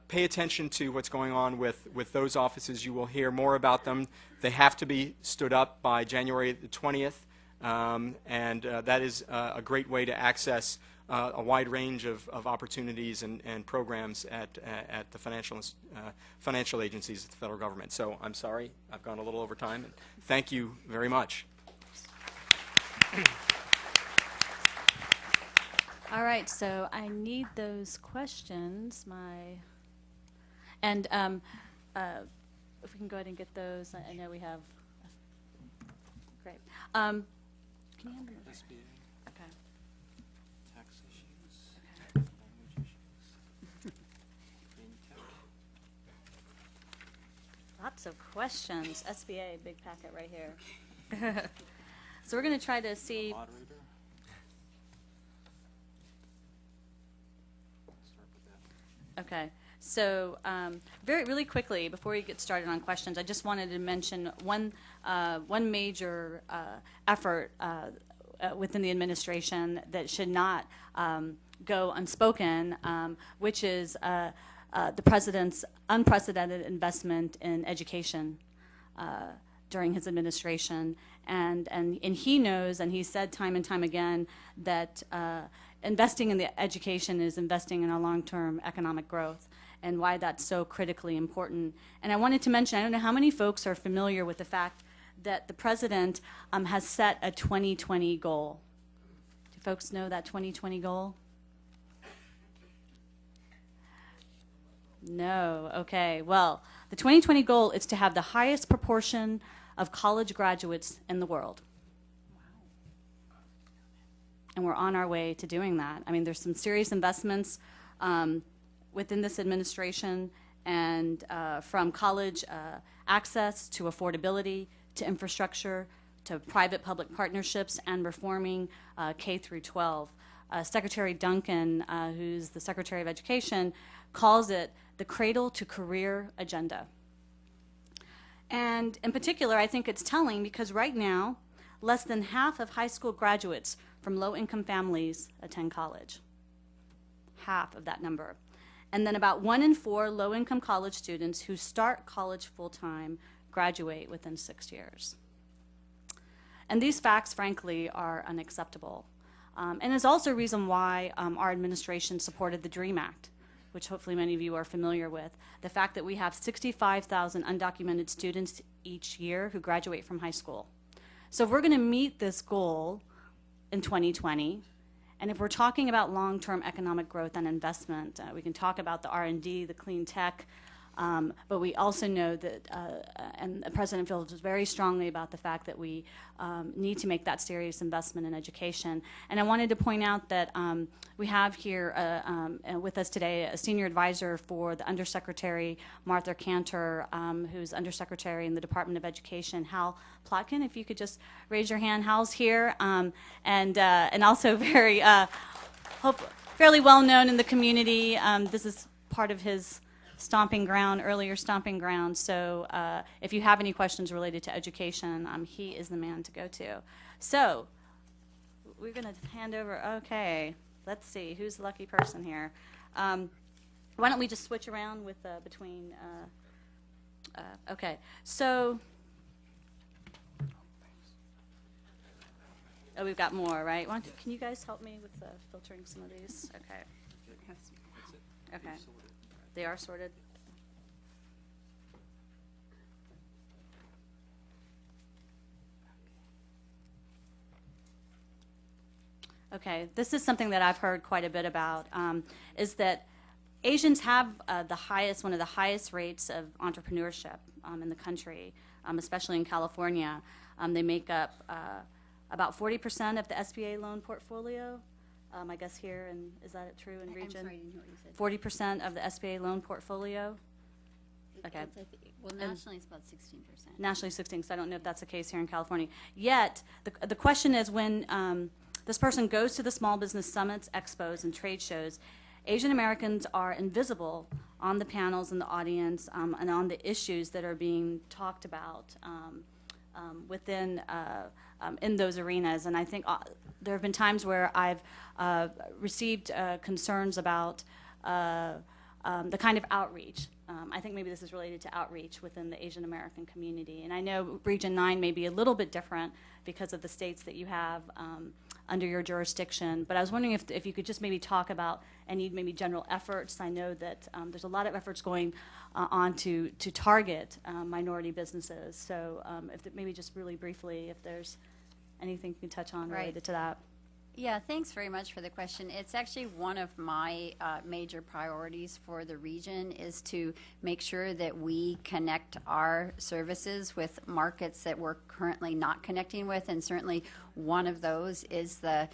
pay attention to what's going on with those offices. You will hear more about them. They have to be stood up by January the 20th, and that is a great way to access a wide range of opportunities and programs at the financial agencies of the federal government. So I'm sorry, I've gone a little over time. And thank you very much. All right, so I need those questions. And if we can go ahead and get those, I know we have. Great. Can you hand them over? Okay. Tax issues, language issues, green tech. Lots of questions. SBA, big packet right here. So we're going to try to see. Moderator. Okay, so really quickly, before we get started on questions, I just wanted to mention one major effort within the administration that should not go unspoken, which is the President's unprecedented investment in education during his administration. And he knows, and he said time and time again, that investing in the education is investing in our long-term economic growth, and why that's so critically important. And I wanted to mention, I don't know how many folks are familiar with the fact that the President has set a 2020 goal. Do folks know that 2020 goal? No, okay. Well, the 2020 goal is to have the highest proportion of college graduates in the world. And we're on our way to doing that. I mean, there's some serious investments within this administration, and from college access to affordability to infrastructure to private-public partnerships and reforming K through 12. Secretary Duncan, who's the Secretary of Education, calls it the cradle-to-career agenda. And in particular, I think it's telling because right now, less than half of high school graduates from low-income families attend college. Half of that number. And then about 1 in 4 low-income college students who start college full-time graduate within 6 years. And these facts, frankly, are unacceptable. And is also a reason why our administration supported the DREAM Act, which hopefully many of you are familiar with. The fact that we have 65,000 undocumented students each year who graduate from high school. So if we're going to meet this goal in 2020, and if we're talking about long-term economic growth and investment, we can talk about the R&D, the clean tech, but we also know that, and the President feels very strongly about the fact that we need to make that serious investment in education. And I wanted to point out that we have here with us today a senior advisor for the Undersecretary Martha Cantor, who's Undersecretary in the Department of Education, Hal Plotkin. If you could just raise your hand. Hal's here, and also very fairly well known in the community. This is part of his earlier stomping ground. So if you have any questions related to education, he is the man to go to. So we're going to hand over, okay, let's see, who's the lucky person here? Why don't we just switch around with between, okay, so, oh, we've got more, right? Can you guys help me with filtering some of these? Okay. Okay. They are sorted. Okay, this is something that I've heard quite a bit about, is that Asians have one of the highest rates of entrepreneurship in the country, especially in California. They make up about 40% of the SBA loan portfolio. I guess here, and is that true in region? I'm sorry, I didn't hear what you said. 40% of the SBA loan portfolio? Okay. Well, nationally it's about 16%. Nationally 16%, so I don't know if that's the case here in California. Yet, the question is when this person goes to the small business summits, expos, and trade shows, Asian Americans are invisible on the panels in the audience and on the issues that are being talked about within in those arenas. And I think there have been times where I've received concerns about the kind of outreach. I think maybe this is related to outreach within the Asian American community. And I know Region 9 may be a little bit different because of the states that you have under your jurisdiction. But I was wondering if you could just maybe talk about any maybe general efforts. I know that there's a lot of efforts going on to target minority businesses. So maybe just really briefly, if there's anything you can touch on related to that. Yeah, thanks very much for the question. It's actually one of my major priorities for the region is to make sure that we connect our services with markets that we're currently not connecting with, and certainly one of those is the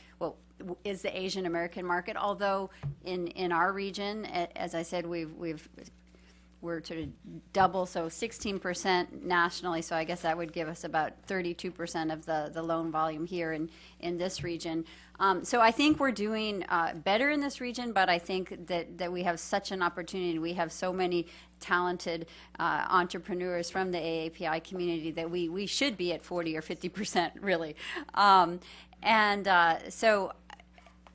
Asian American market. Although in our region, as I said, we're sort of double, so 16% nationally, so I guess that would give us about 32% of the loan volume here in this region. So I think we're doing better in this region, but I think that we have such an opportunity. We have so many talented entrepreneurs from the AAPI community that we should be at 40 or 50% really. So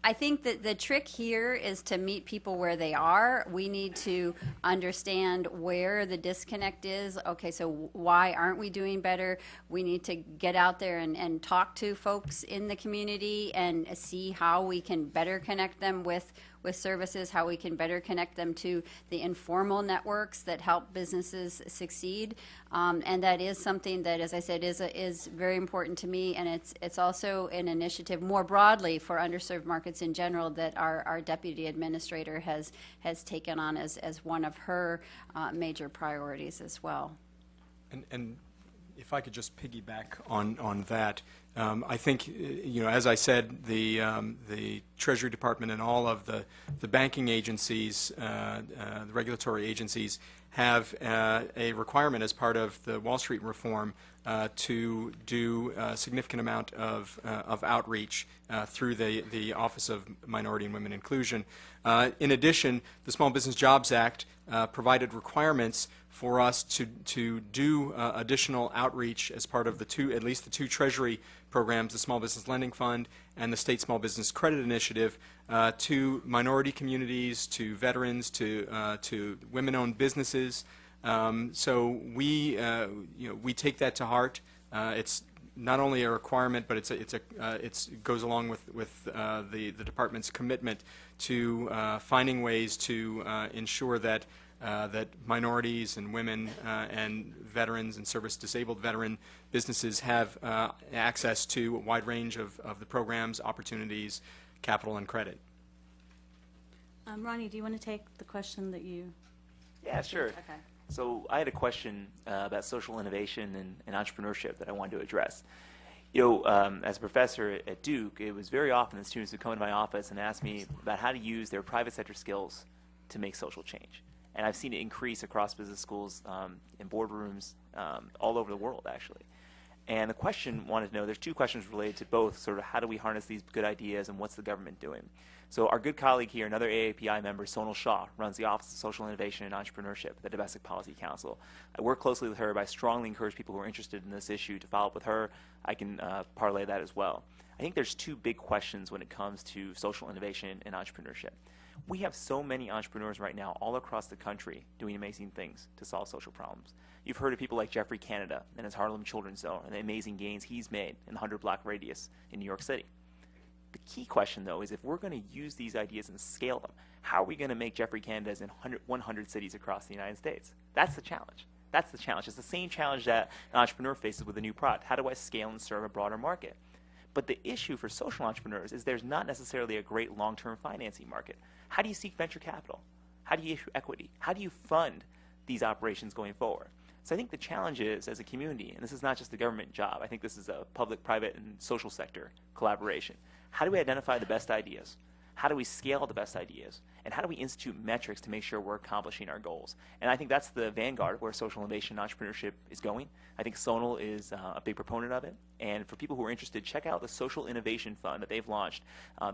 I think that the trick here is to meet people where they are. We need to understand where the disconnect is. Okay, so why aren't we doing better? We need to get out there and talk to folks in the community and see how we can better connect them with services, how we can better connect them to the informal networks that help businesses succeed. And that is something that, as I said, is very important to me, and it's also an initiative more broadly for underserved markets in general that our deputy administrator has taken on as one of her major priorities as well. And if I could just piggyback on that, I think, as I said, the Treasury Department and all of the banking agencies, the regulatory agencies, have a requirement as part of the Wall Street reform to do a significant amount of outreach through the Office of Minority and Women Inclusion. In addition, the Small Business Jobs Act provided requirements for us to do additional outreach as part of at least the two Treasury programs, the Small Business Lending Fund and the State Small Business Credit Initiative, to minority communities, to veterans, to women-owned businesses. So we take that to heart. It's not only a requirement, but it goes along with the department's commitment to finding ways to ensure that minorities and women and veterans and service-disabled veteran businesses have access to a wide range of the programs, opportunities, capital, and credit. Ronnie, do you want to take the question that you... Yeah, sure. Okay. So I had a question about social innovation and entrepreneurship that I wanted to address. As a professor at Duke, it was very often that students would come into my office and ask me about how to use their private sector skills to make social change. And I've seen it increase across business schools, in boardrooms, all over the world, actually. And the question wanted to know, there's two questions related to both, sort of how do we harness these good ideas and what's the government doing? So our good colleague here, another AAPI member, Sonal Shah, runs the Office of Social Innovation and Entrepreneurship at the Domestic Policy Council. I work closely with her, but I strongly encourage people who are interested in this issue to follow up with her. I can parlay that as well. I think there's two big questions when it comes to social innovation and entrepreneurship. We have so many entrepreneurs right now all across the country doing amazing things to solve social problems. You've heard of people like Jeffrey Canada and his Harlem Children's Zone and the amazing gains he's made in the 100-block radius in New York City. The key question, though, is if we're going to use these ideas and scale them, how are we going to make Jeffrey Canada's in 100 cities across the United States? That's the challenge. That's the challenge. It's the same challenge that an entrepreneur faces with a new product. How do I scale and serve a broader market? But the issue for social entrepreneurs is there's not necessarily a great long-term financing market. How do you seek venture capital? How do you issue equity? How do you fund these operations going forward? So I think the challenge is, as a community, and this is not just a government job, I think this is a public, private, and social sector collaboration. How do we identify the best ideas? How do we scale the best ideas? And how do we institute metrics to make sure we're accomplishing our goals? And I think that's the vanguard where social innovation and entrepreneurship is going. I think Sonal is a big proponent of it. And for people who are interested, check out the Social Innovation Fund that they've launched.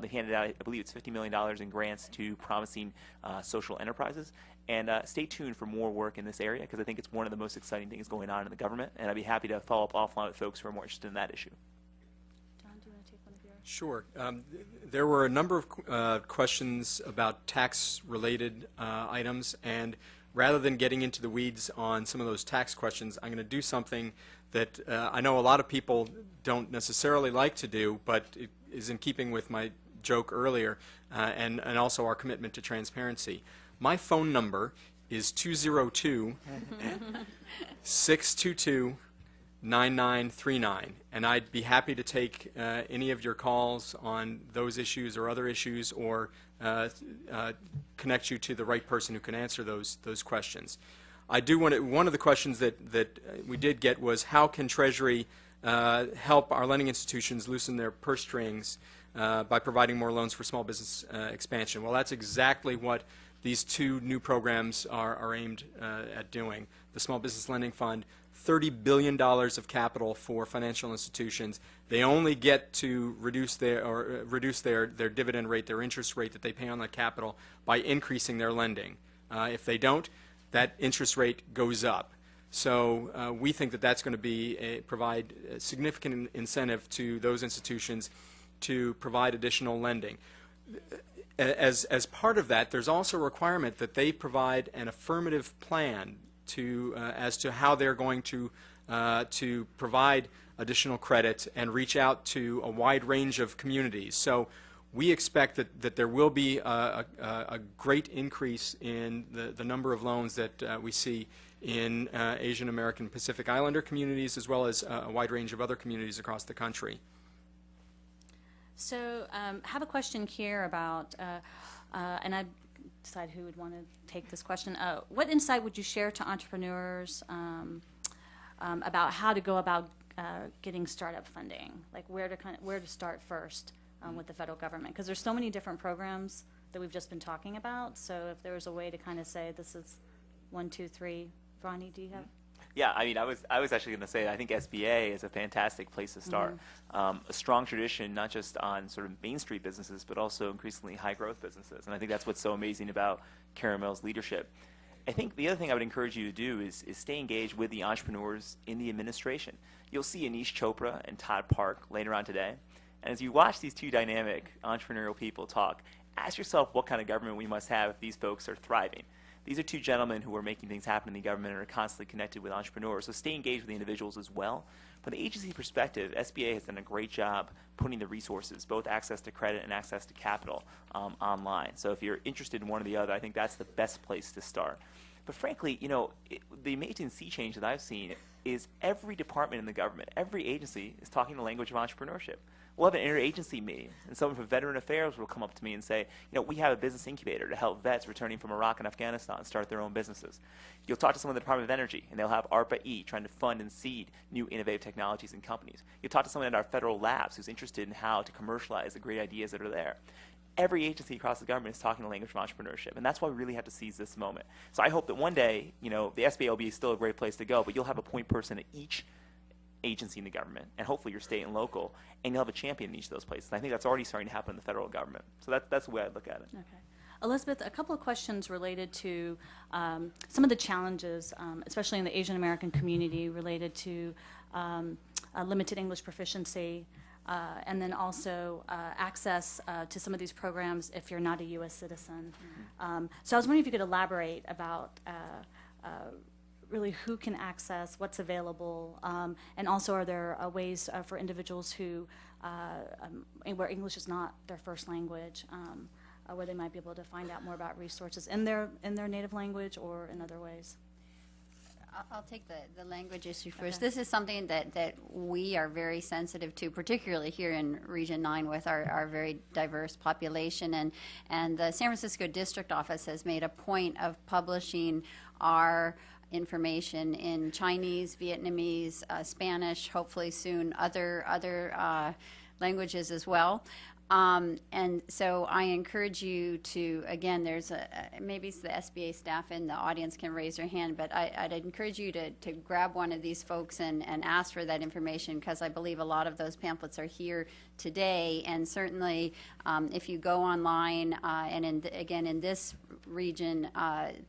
They handed out, I believe it's $50 million in grants to promising social enterprises. And stay tuned for more work in this area, because I think it's one of the most exciting things going on in the government. And I'd be happy to follow up offline with folks who are more interested in that issue. John, do you want to take one of yours? Sure. There were a number of questions about tax-related items, and rather than getting into the weeds on some of those tax questions, I'm going to do something that I know a lot of people don't necessarily like to do, but it is in keeping with my joke earlier and also our commitment to transparency. My phone number is 202-622-9939, and I'd be happy to take any of your calls on those issues or other issues, or connect you to the right person who can answer those questions. I do want to, one of the questions that we did get was, how can Treasury help our lending institutions loosen their purse strings by providing more loans for small business expansion? Well, that's exactly what these two new programs are aimed at doing. The Small Business Lending Fund, $30 billion of capital for financial institutions. They only get to reduce their dividend rate, their interest rate that they pay on that capital, by increasing their lending. If they don't, that interest rate goes up. So we think that that's going to provide a significant incentive to those institutions to provide additional lending. As part of that, there's also a requirement that they provide an affirmative plan as to how they're going to provide additional credit and reach out to a wide range of communities. So we expect that there will be a great increase in the number of loans that we see in Asian American Pacific Islander communities, as well as a wide range of other communities across the country. So I have a question here about, and I decide who would want to take this question. What insight would you share to entrepreneurs about how to go about getting startup funding? Like where to start first with the federal government? Because there's so many different programs that we've just been talking about. So if there was a way to kind of say this is 1, 2, 3, Ronnie, do you have? Yeah, I mean, I was actually going to say, I think SBA is a fantastic place to start. A strong tradition, not just on sort of Main Street businesses, but also increasingly high-growth businesses. And I think that's what's so amazing about Karen Mill's leadership. I think the other thing I would encourage you to do is stay engaged with the entrepreneurs in the administration. You'll see Anish Chopra and Todd Park later on today. And as you watch these two dynamic entrepreneurial people talk, ask yourself what kind of government we must have if these folks are thriving. These are two gentlemen who are making things happen in the government and are constantly connected with entrepreneurs. So stay engaged with the individuals as well. From the agency perspective, SBA has done a great job putting the resources, both access to credit and access to capital, online. So if you're interested in one or the other, I think that's the best place to start. But frankly, you know, the amazing sea change that I've seen is every department in the government, every agency is talking the language of entrepreneurship. We'll have an interagency meeting, and someone from Veteran Affairs will come up to me and say, you know, we have a business incubator to help vets returning from Iraq and Afghanistan start their own businesses. You'll talk to someone in the Department of Energy, and they'll have ARPA-E trying to fund and seed new innovative technologies and companies. You'll talk to someone at our federal labs who's interested in how to commercialize the great ideas that are there. Every agency across the government is talking the language of entrepreneurship, and that's why we really have to seize this moment. So I hope that one day, you know, the SBA will be still a great place to go, but you'll have a point person at each agency in the government, and hopefully your state and local, and you'll have a champion in each of those places. And I think that's already starting to happen in the federal government. So that's the way I look at it. Okay. Elizabeth, a couple of questions related to some of the challenges, especially in the Asian American community, related to limited English proficiency, and then also access to some of these programs if you're not a U.S. citizen. So I was wondering if you could elaborate about really who can access, what's available, and also are there ways for individuals who, where English is not their first language, where they might be able to find out more about resources in their native language or in other ways? I'll take the language issue first. Okay. This is something that we are very sensitive to, particularly here in Region 9 with our very diverse population. And the San Francisco District Office has made a point of publishing our information in Chinese, Vietnamese, Spanish, hopefully soon other languages as well. And so I encourage you to, again, there's maybe the SBA staff in the audience can raise their hand, but I'd encourage you to grab one of these folks and ask for that information, because I believe a lot of those pamphlets are here today. And certainly if you go online, and again in this region,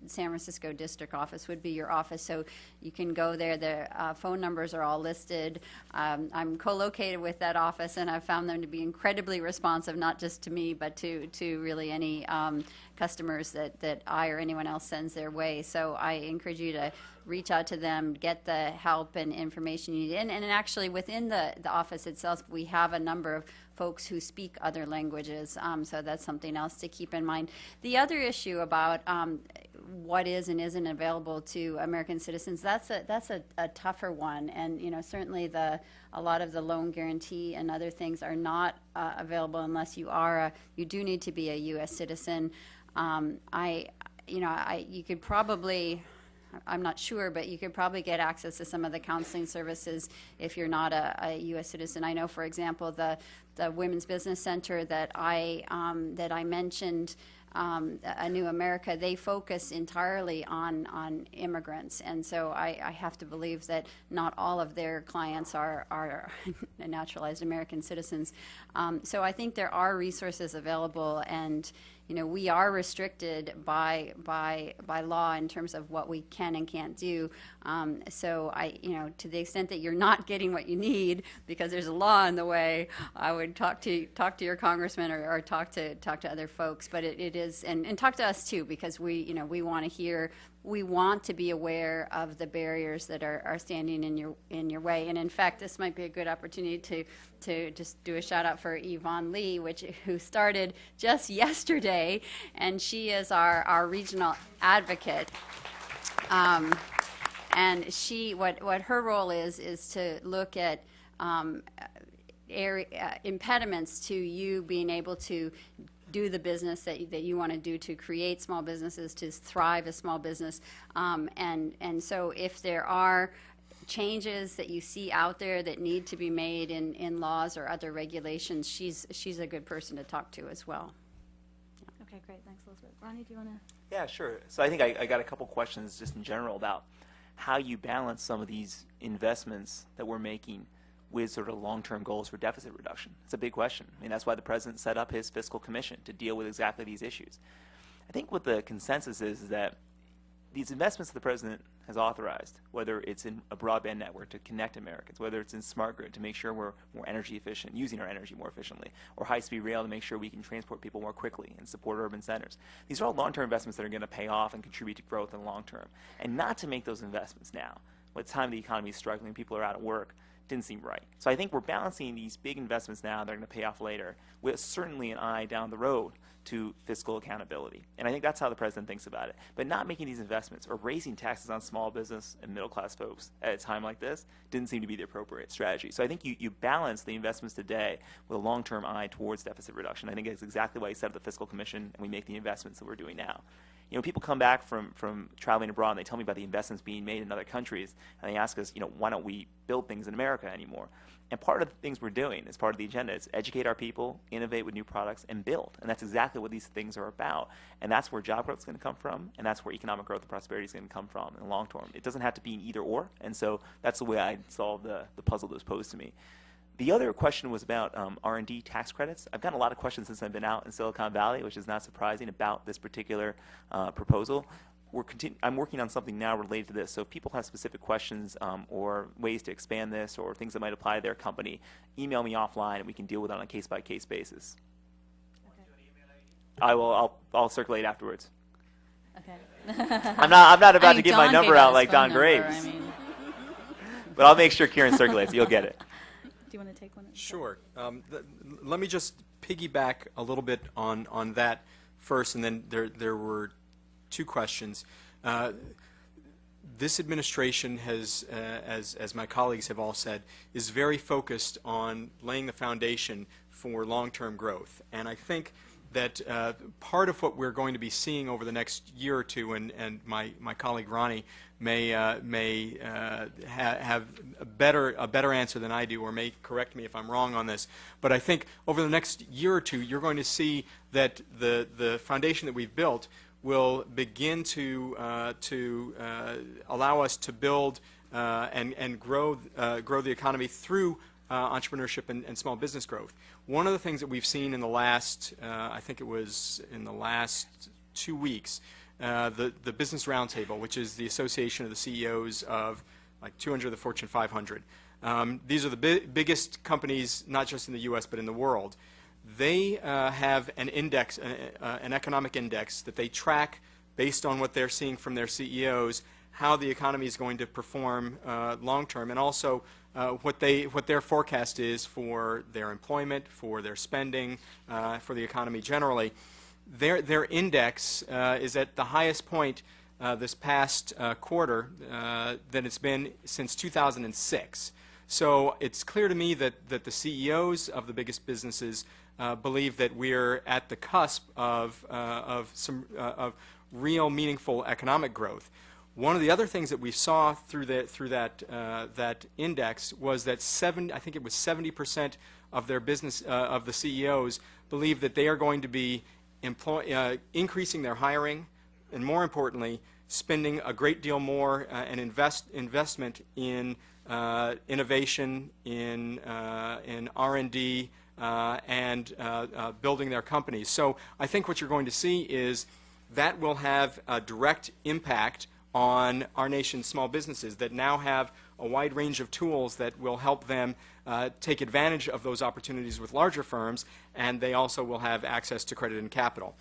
San Francisco district office would be your office. So you can go there. The phone numbers are all listed. I'm co-located with that office, and I've found them to be incredibly responsive, not just to me, but to really any customers that I or anyone else sends their way. So I encourage you to reach out to them, get the help and information you need. And actually within the office itself, we have a number of folks who speak other languages, so that's something else to keep in mind. The other issue about what is and isn't available to American citizens, that's a tougher one, and certainly a lot of the loan guarantee and other things are not available unless you do need to be a U.S. citizen. You could probably, I'm not sure, but you could probably get access to some of the counseling services if you're not a U.S. citizen. I know, for example, the Women's Business Center that I mentioned, A New America, they focus entirely on immigrants, and so I have to believe that not all of their clients are naturalized American citizens. So I think there are resources available, and we are restricted by law in terms of what we can and can't do. So to the extent that you're not getting what you need because there's a law in the way, I would talk to your congressman or talk to other folks. But it is, and talk to us too, because we want to hear. We want to be aware of the barriers that are standing in your way. And in fact, this might be a good opportunity to just do a shout out for Yvonne Lee, who started just yesterday, and she is our regional advocate. And what her role is to look at impediments to you being able to do the business that you want to do, to create small businesses, to thrive as small business. And so if there are changes that you see out there that need to be made in laws or other regulations, she's a good person to talk to as well. Okay, great. Thanks, Elizabeth. Ronnie, do you want to? Yeah, sure. So I think I got a couple questions just in general about how you balance some of these investments that we're making with sort of long-term goals for deficit reduction. It's a big question. I mean, that's why the president set up his fiscal commission, to deal with exactly these issues. I think what the consensus is that these investments the president has authorized, whether it's in a broadband network to connect Americans, whether it's in smart grid to make sure we're more energy efficient, using our energy more efficiently, or high-speed rail to make sure we can transport people more quickly and support urban centers. These are all long-term investments that are going to pay off and contribute to growth in the long term. And not to make those investments now, by the time the economy is struggling, people are out of work, didn't seem right. So I think we're balancing these big investments now that are going to pay off later with certainly an eye down the road to fiscal accountability. And I think that's how the president thinks about it. But not making these investments or raising taxes on small business and middle class folks at a time like this didn't seem to be the appropriate strategy. So I think you balance the investments today with a long-term eye towards deficit reduction. I think that's exactly why you set up the fiscal commission and we make the investments that we're doing now. People come back from traveling abroad and they tell me about the investments being made in other countries, and they ask us, why don't we build things in America anymore? And part of the things we're doing as part of the agenda is educate our people, innovate with new products, and build. And that's exactly what these things are about. And that's where job growth is going to come from, and that's where economic growth and prosperity is going to come from in the long term. It doesn't have to be an either or, and so that's the way I solve the puzzle that was posed to me. The other question was about R&D tax credits. I've gotten a lot of questions since I've been out in Silicon Valley, which is not surprising, about this particular proposal. I'm working on something now related to this, so if people have specific questions or ways to expand this or things that might apply to their company, email me offline and we can deal with it on a case-by-case basis. Okay. I'll circulate afterwards. Okay. I'm not about to give my Don number gave out us like phone Don number, Graves. But I'll make sure Kieran circulates. You'll get it. Do you want to take one? Sure. Let me just piggyback a little bit on that first, and then there were two questions. This administration has, as my colleagues have all said, is very focused on laying the foundation for long-term growth. And I think that part of what we're going to be seeing over the next year or two, and my colleague Ronnie may have a better answer than I do, or may correct me if I'm wrong on this, but I think over the next year or two you're going to see that the foundation that we've built will begin to allow us to build and grow the economy through entrepreneurship and small business growth. One of the things that we've seen in the last, I think it was in the last 2 weeks, the Business Roundtable, which is the association of the CEOs of like 200 of the Fortune 500. These are the biggest companies, not just in the U.S., but in the world. They have an index, an economic index that they track based on what they're seeing from their CEOs, how the economy is going to perform long term, and also what their forecast is for their employment, for their spending, for the economy generally. Their index is at the highest point this past quarter that it's been since 2006. So it's clear to me that the CEOs of the biggest businesses believe that we're at the cusp of real meaningful economic growth. One of the other things that we saw through that index was that I think it was 70% of their business of the CEOs believe that they are going to be increasing their hiring, and more importantly, spending a great deal more and investment in innovation, in R&D, and building their companies. So I think what you're going to see is that will have a direct impact on our nation's small businesses that now have a wide range of tools that will help them take advantage of those opportunities with larger firms, and they also will have access to credit and capital.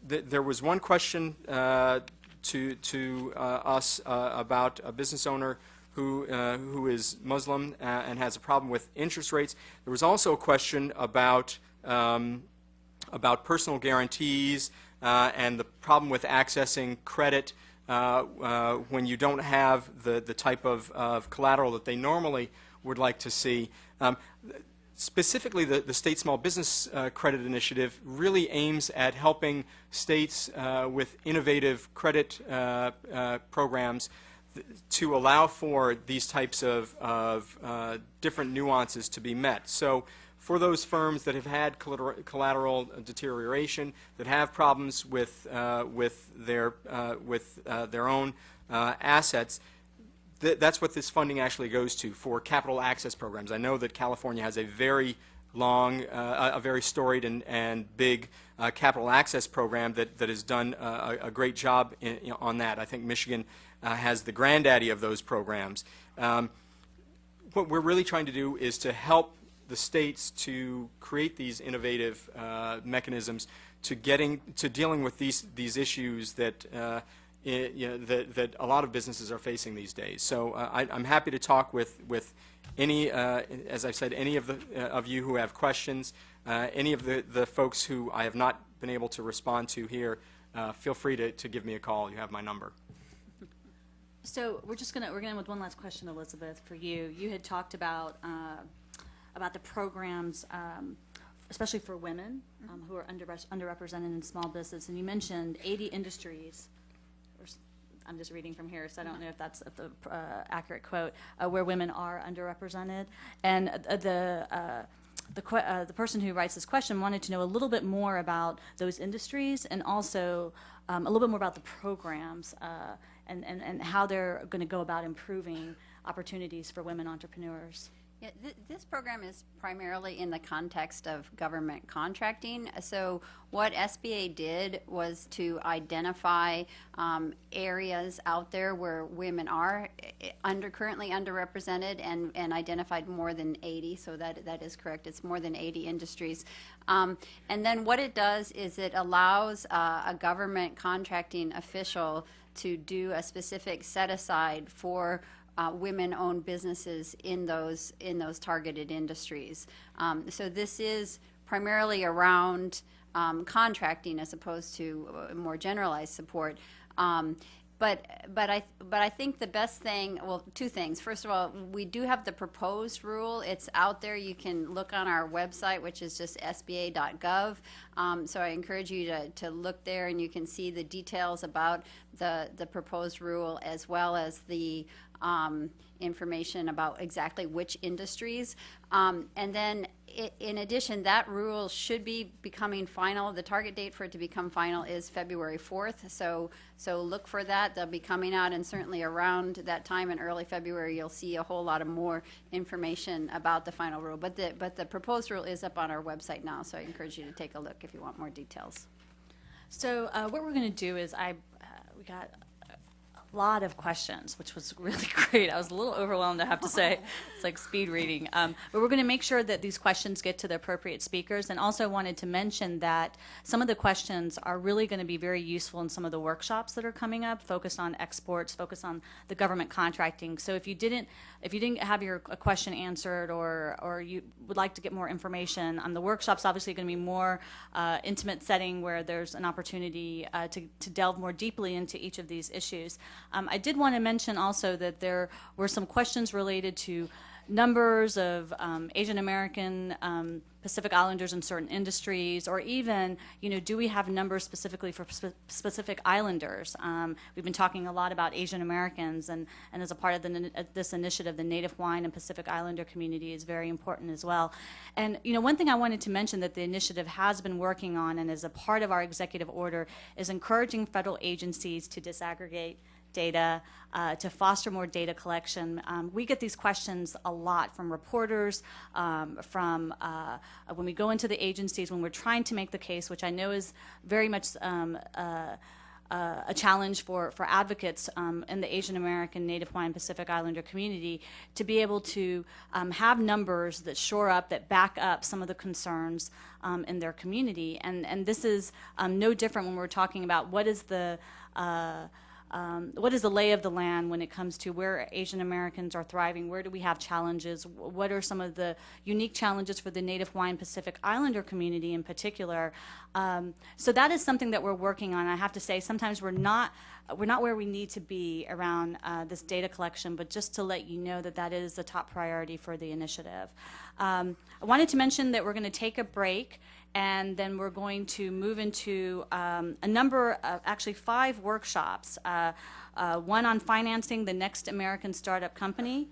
There was one question to us about a business owner who is Muslim and has a problem with interest rates. There was also a question about personal guarantees and the problem with accessing credit when you don't have the type of collateral that they normally would like to see. Specifically, the State Small Business Credit Initiative really aims at helping states with innovative credit programs to allow for these types of different nuances to be met. So for those firms that have had collateral deterioration, that have problems with their own assets, that's what this funding actually goes to, for capital access programs. I know that California has a very long, a very storied and big capital access program that has done a great job on that. I think Michigan has the granddaddy of those programs. What we're really trying to do is to help the states to create these innovative mechanisms to dealing with these issues that that a lot of businesses are facing these days. So I'm happy to talk with any, as I've said, any of you who have questions, any of the folks who I have not been able to respond to here. Feel free to give me a call. You have my number. So we're gonna with one last question, Elizabeth, for you. You had talked about the programs, especially for women who are underrepresented in small business, and you mentioned 80 industries. I'm just reading from here, so I don't know if that's the accurate quote, where women are underrepresented. And the person who writes this question wanted to know a little bit more about those industries, and also a little bit more about the programs and how they're going to go about improving opportunities for women entrepreneurs. Yeah, this program is primarily in the context of government contracting. So what SBA did was to identify areas out there where women are currently underrepresented, and identified more than 80. So that is correct. It's more than 80 industries. And then what it does is it allows a government contracting official to do a specific set-aside for women-owned businesses in those targeted industries. So this is primarily around contracting as opposed to more generalized support. But I think the best thing, well, two things. First of all, we do have the proposed rule. It's out there. You can look on our website, which is just sba.gov. So I encourage you to look there, and you can see the details about the proposed rule, as well as the information about exactly which industries. And then in addition, that rule should be becoming final. The target date for it to become final is February 4th. So look for that. They'll be coming out, and certainly around that time in early February, you'll see a whole lot of more information about the final rule. But the proposed rule is up on our website now, so I encourage you to take a look if you want more details. So what we're going to do is we got a lot of questions, which was really great. I was a little overwhelmed, I have to say. It's like speed reading. But we're going to make sure that these questions get to the appropriate speakers, and also wanted to mention that some of the questions are really going to be very useful in some of the workshops that are coming up, focused on exports, focused on the government contracting. So if you didn't have your question answered, or you would like to get more information, the workshop's obviously going to be more intimate setting where there's an opportunity to delve more deeply into each of these issues. I did want to mention also that there were some questions related to numbers of Asian American Pacific Islanders in certain industries, or even, do we have numbers specifically for specific islanders? We've been talking a lot about Asian Americans, and as a part of this initiative, the Native Hawaiian and Pacific Islander community is very important as well. And one thing I wanted to mention that the initiative has been working on, and as a part of our executive order, is encouraging federal agencies to disaggregate data, to foster more data collection. We get these questions a lot from reporters, from when we go into the agencies, when we're trying to make the case, which I know is very much a challenge for advocates in the Asian American, Native Hawaiian, Pacific Islander community, to be able to have numbers that shore up, that back up some of the concerns in their community. And this is no different when we're talking about what is the lay of the land when it comes to where Asian Americans are thriving, where do we have challenges, what are some of the unique challenges for the Native Hawaiian Pacific Islander community in particular. So that is something that we're working on. I have to say, sometimes we're not where we need to be around this data collection, but just to let you know that that is the top priority for the initiative. I wanted to mention that we're going to take a break, and then we're going to move into a number of, actually 5 workshops. One on financing the next American startup company,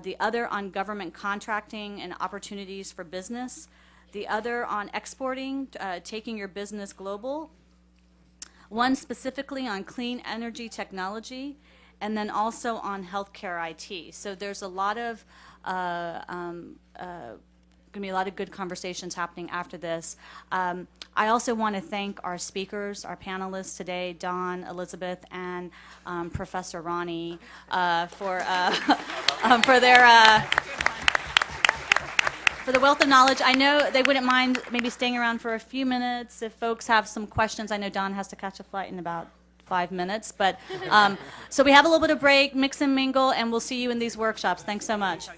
the other on government contracting and opportunities for business, the other on exporting, taking your business global, one specifically on clean energy technology, and then also on healthcare IT. So there's a lot of going to be a lot of good conversations happening after this. I also want to thank our speakers, our panelists today, Dawn, Elizabeth, and Professor Ronnie for the wealth of knowledge. I know they wouldn't mind maybe staying around for a few minutes if folks have some questions. I know Dawn has to catch a flight in about 5 minutes, but so we have a little bit of break, mix and mingle, and we'll see you in these workshops. Thanks so much.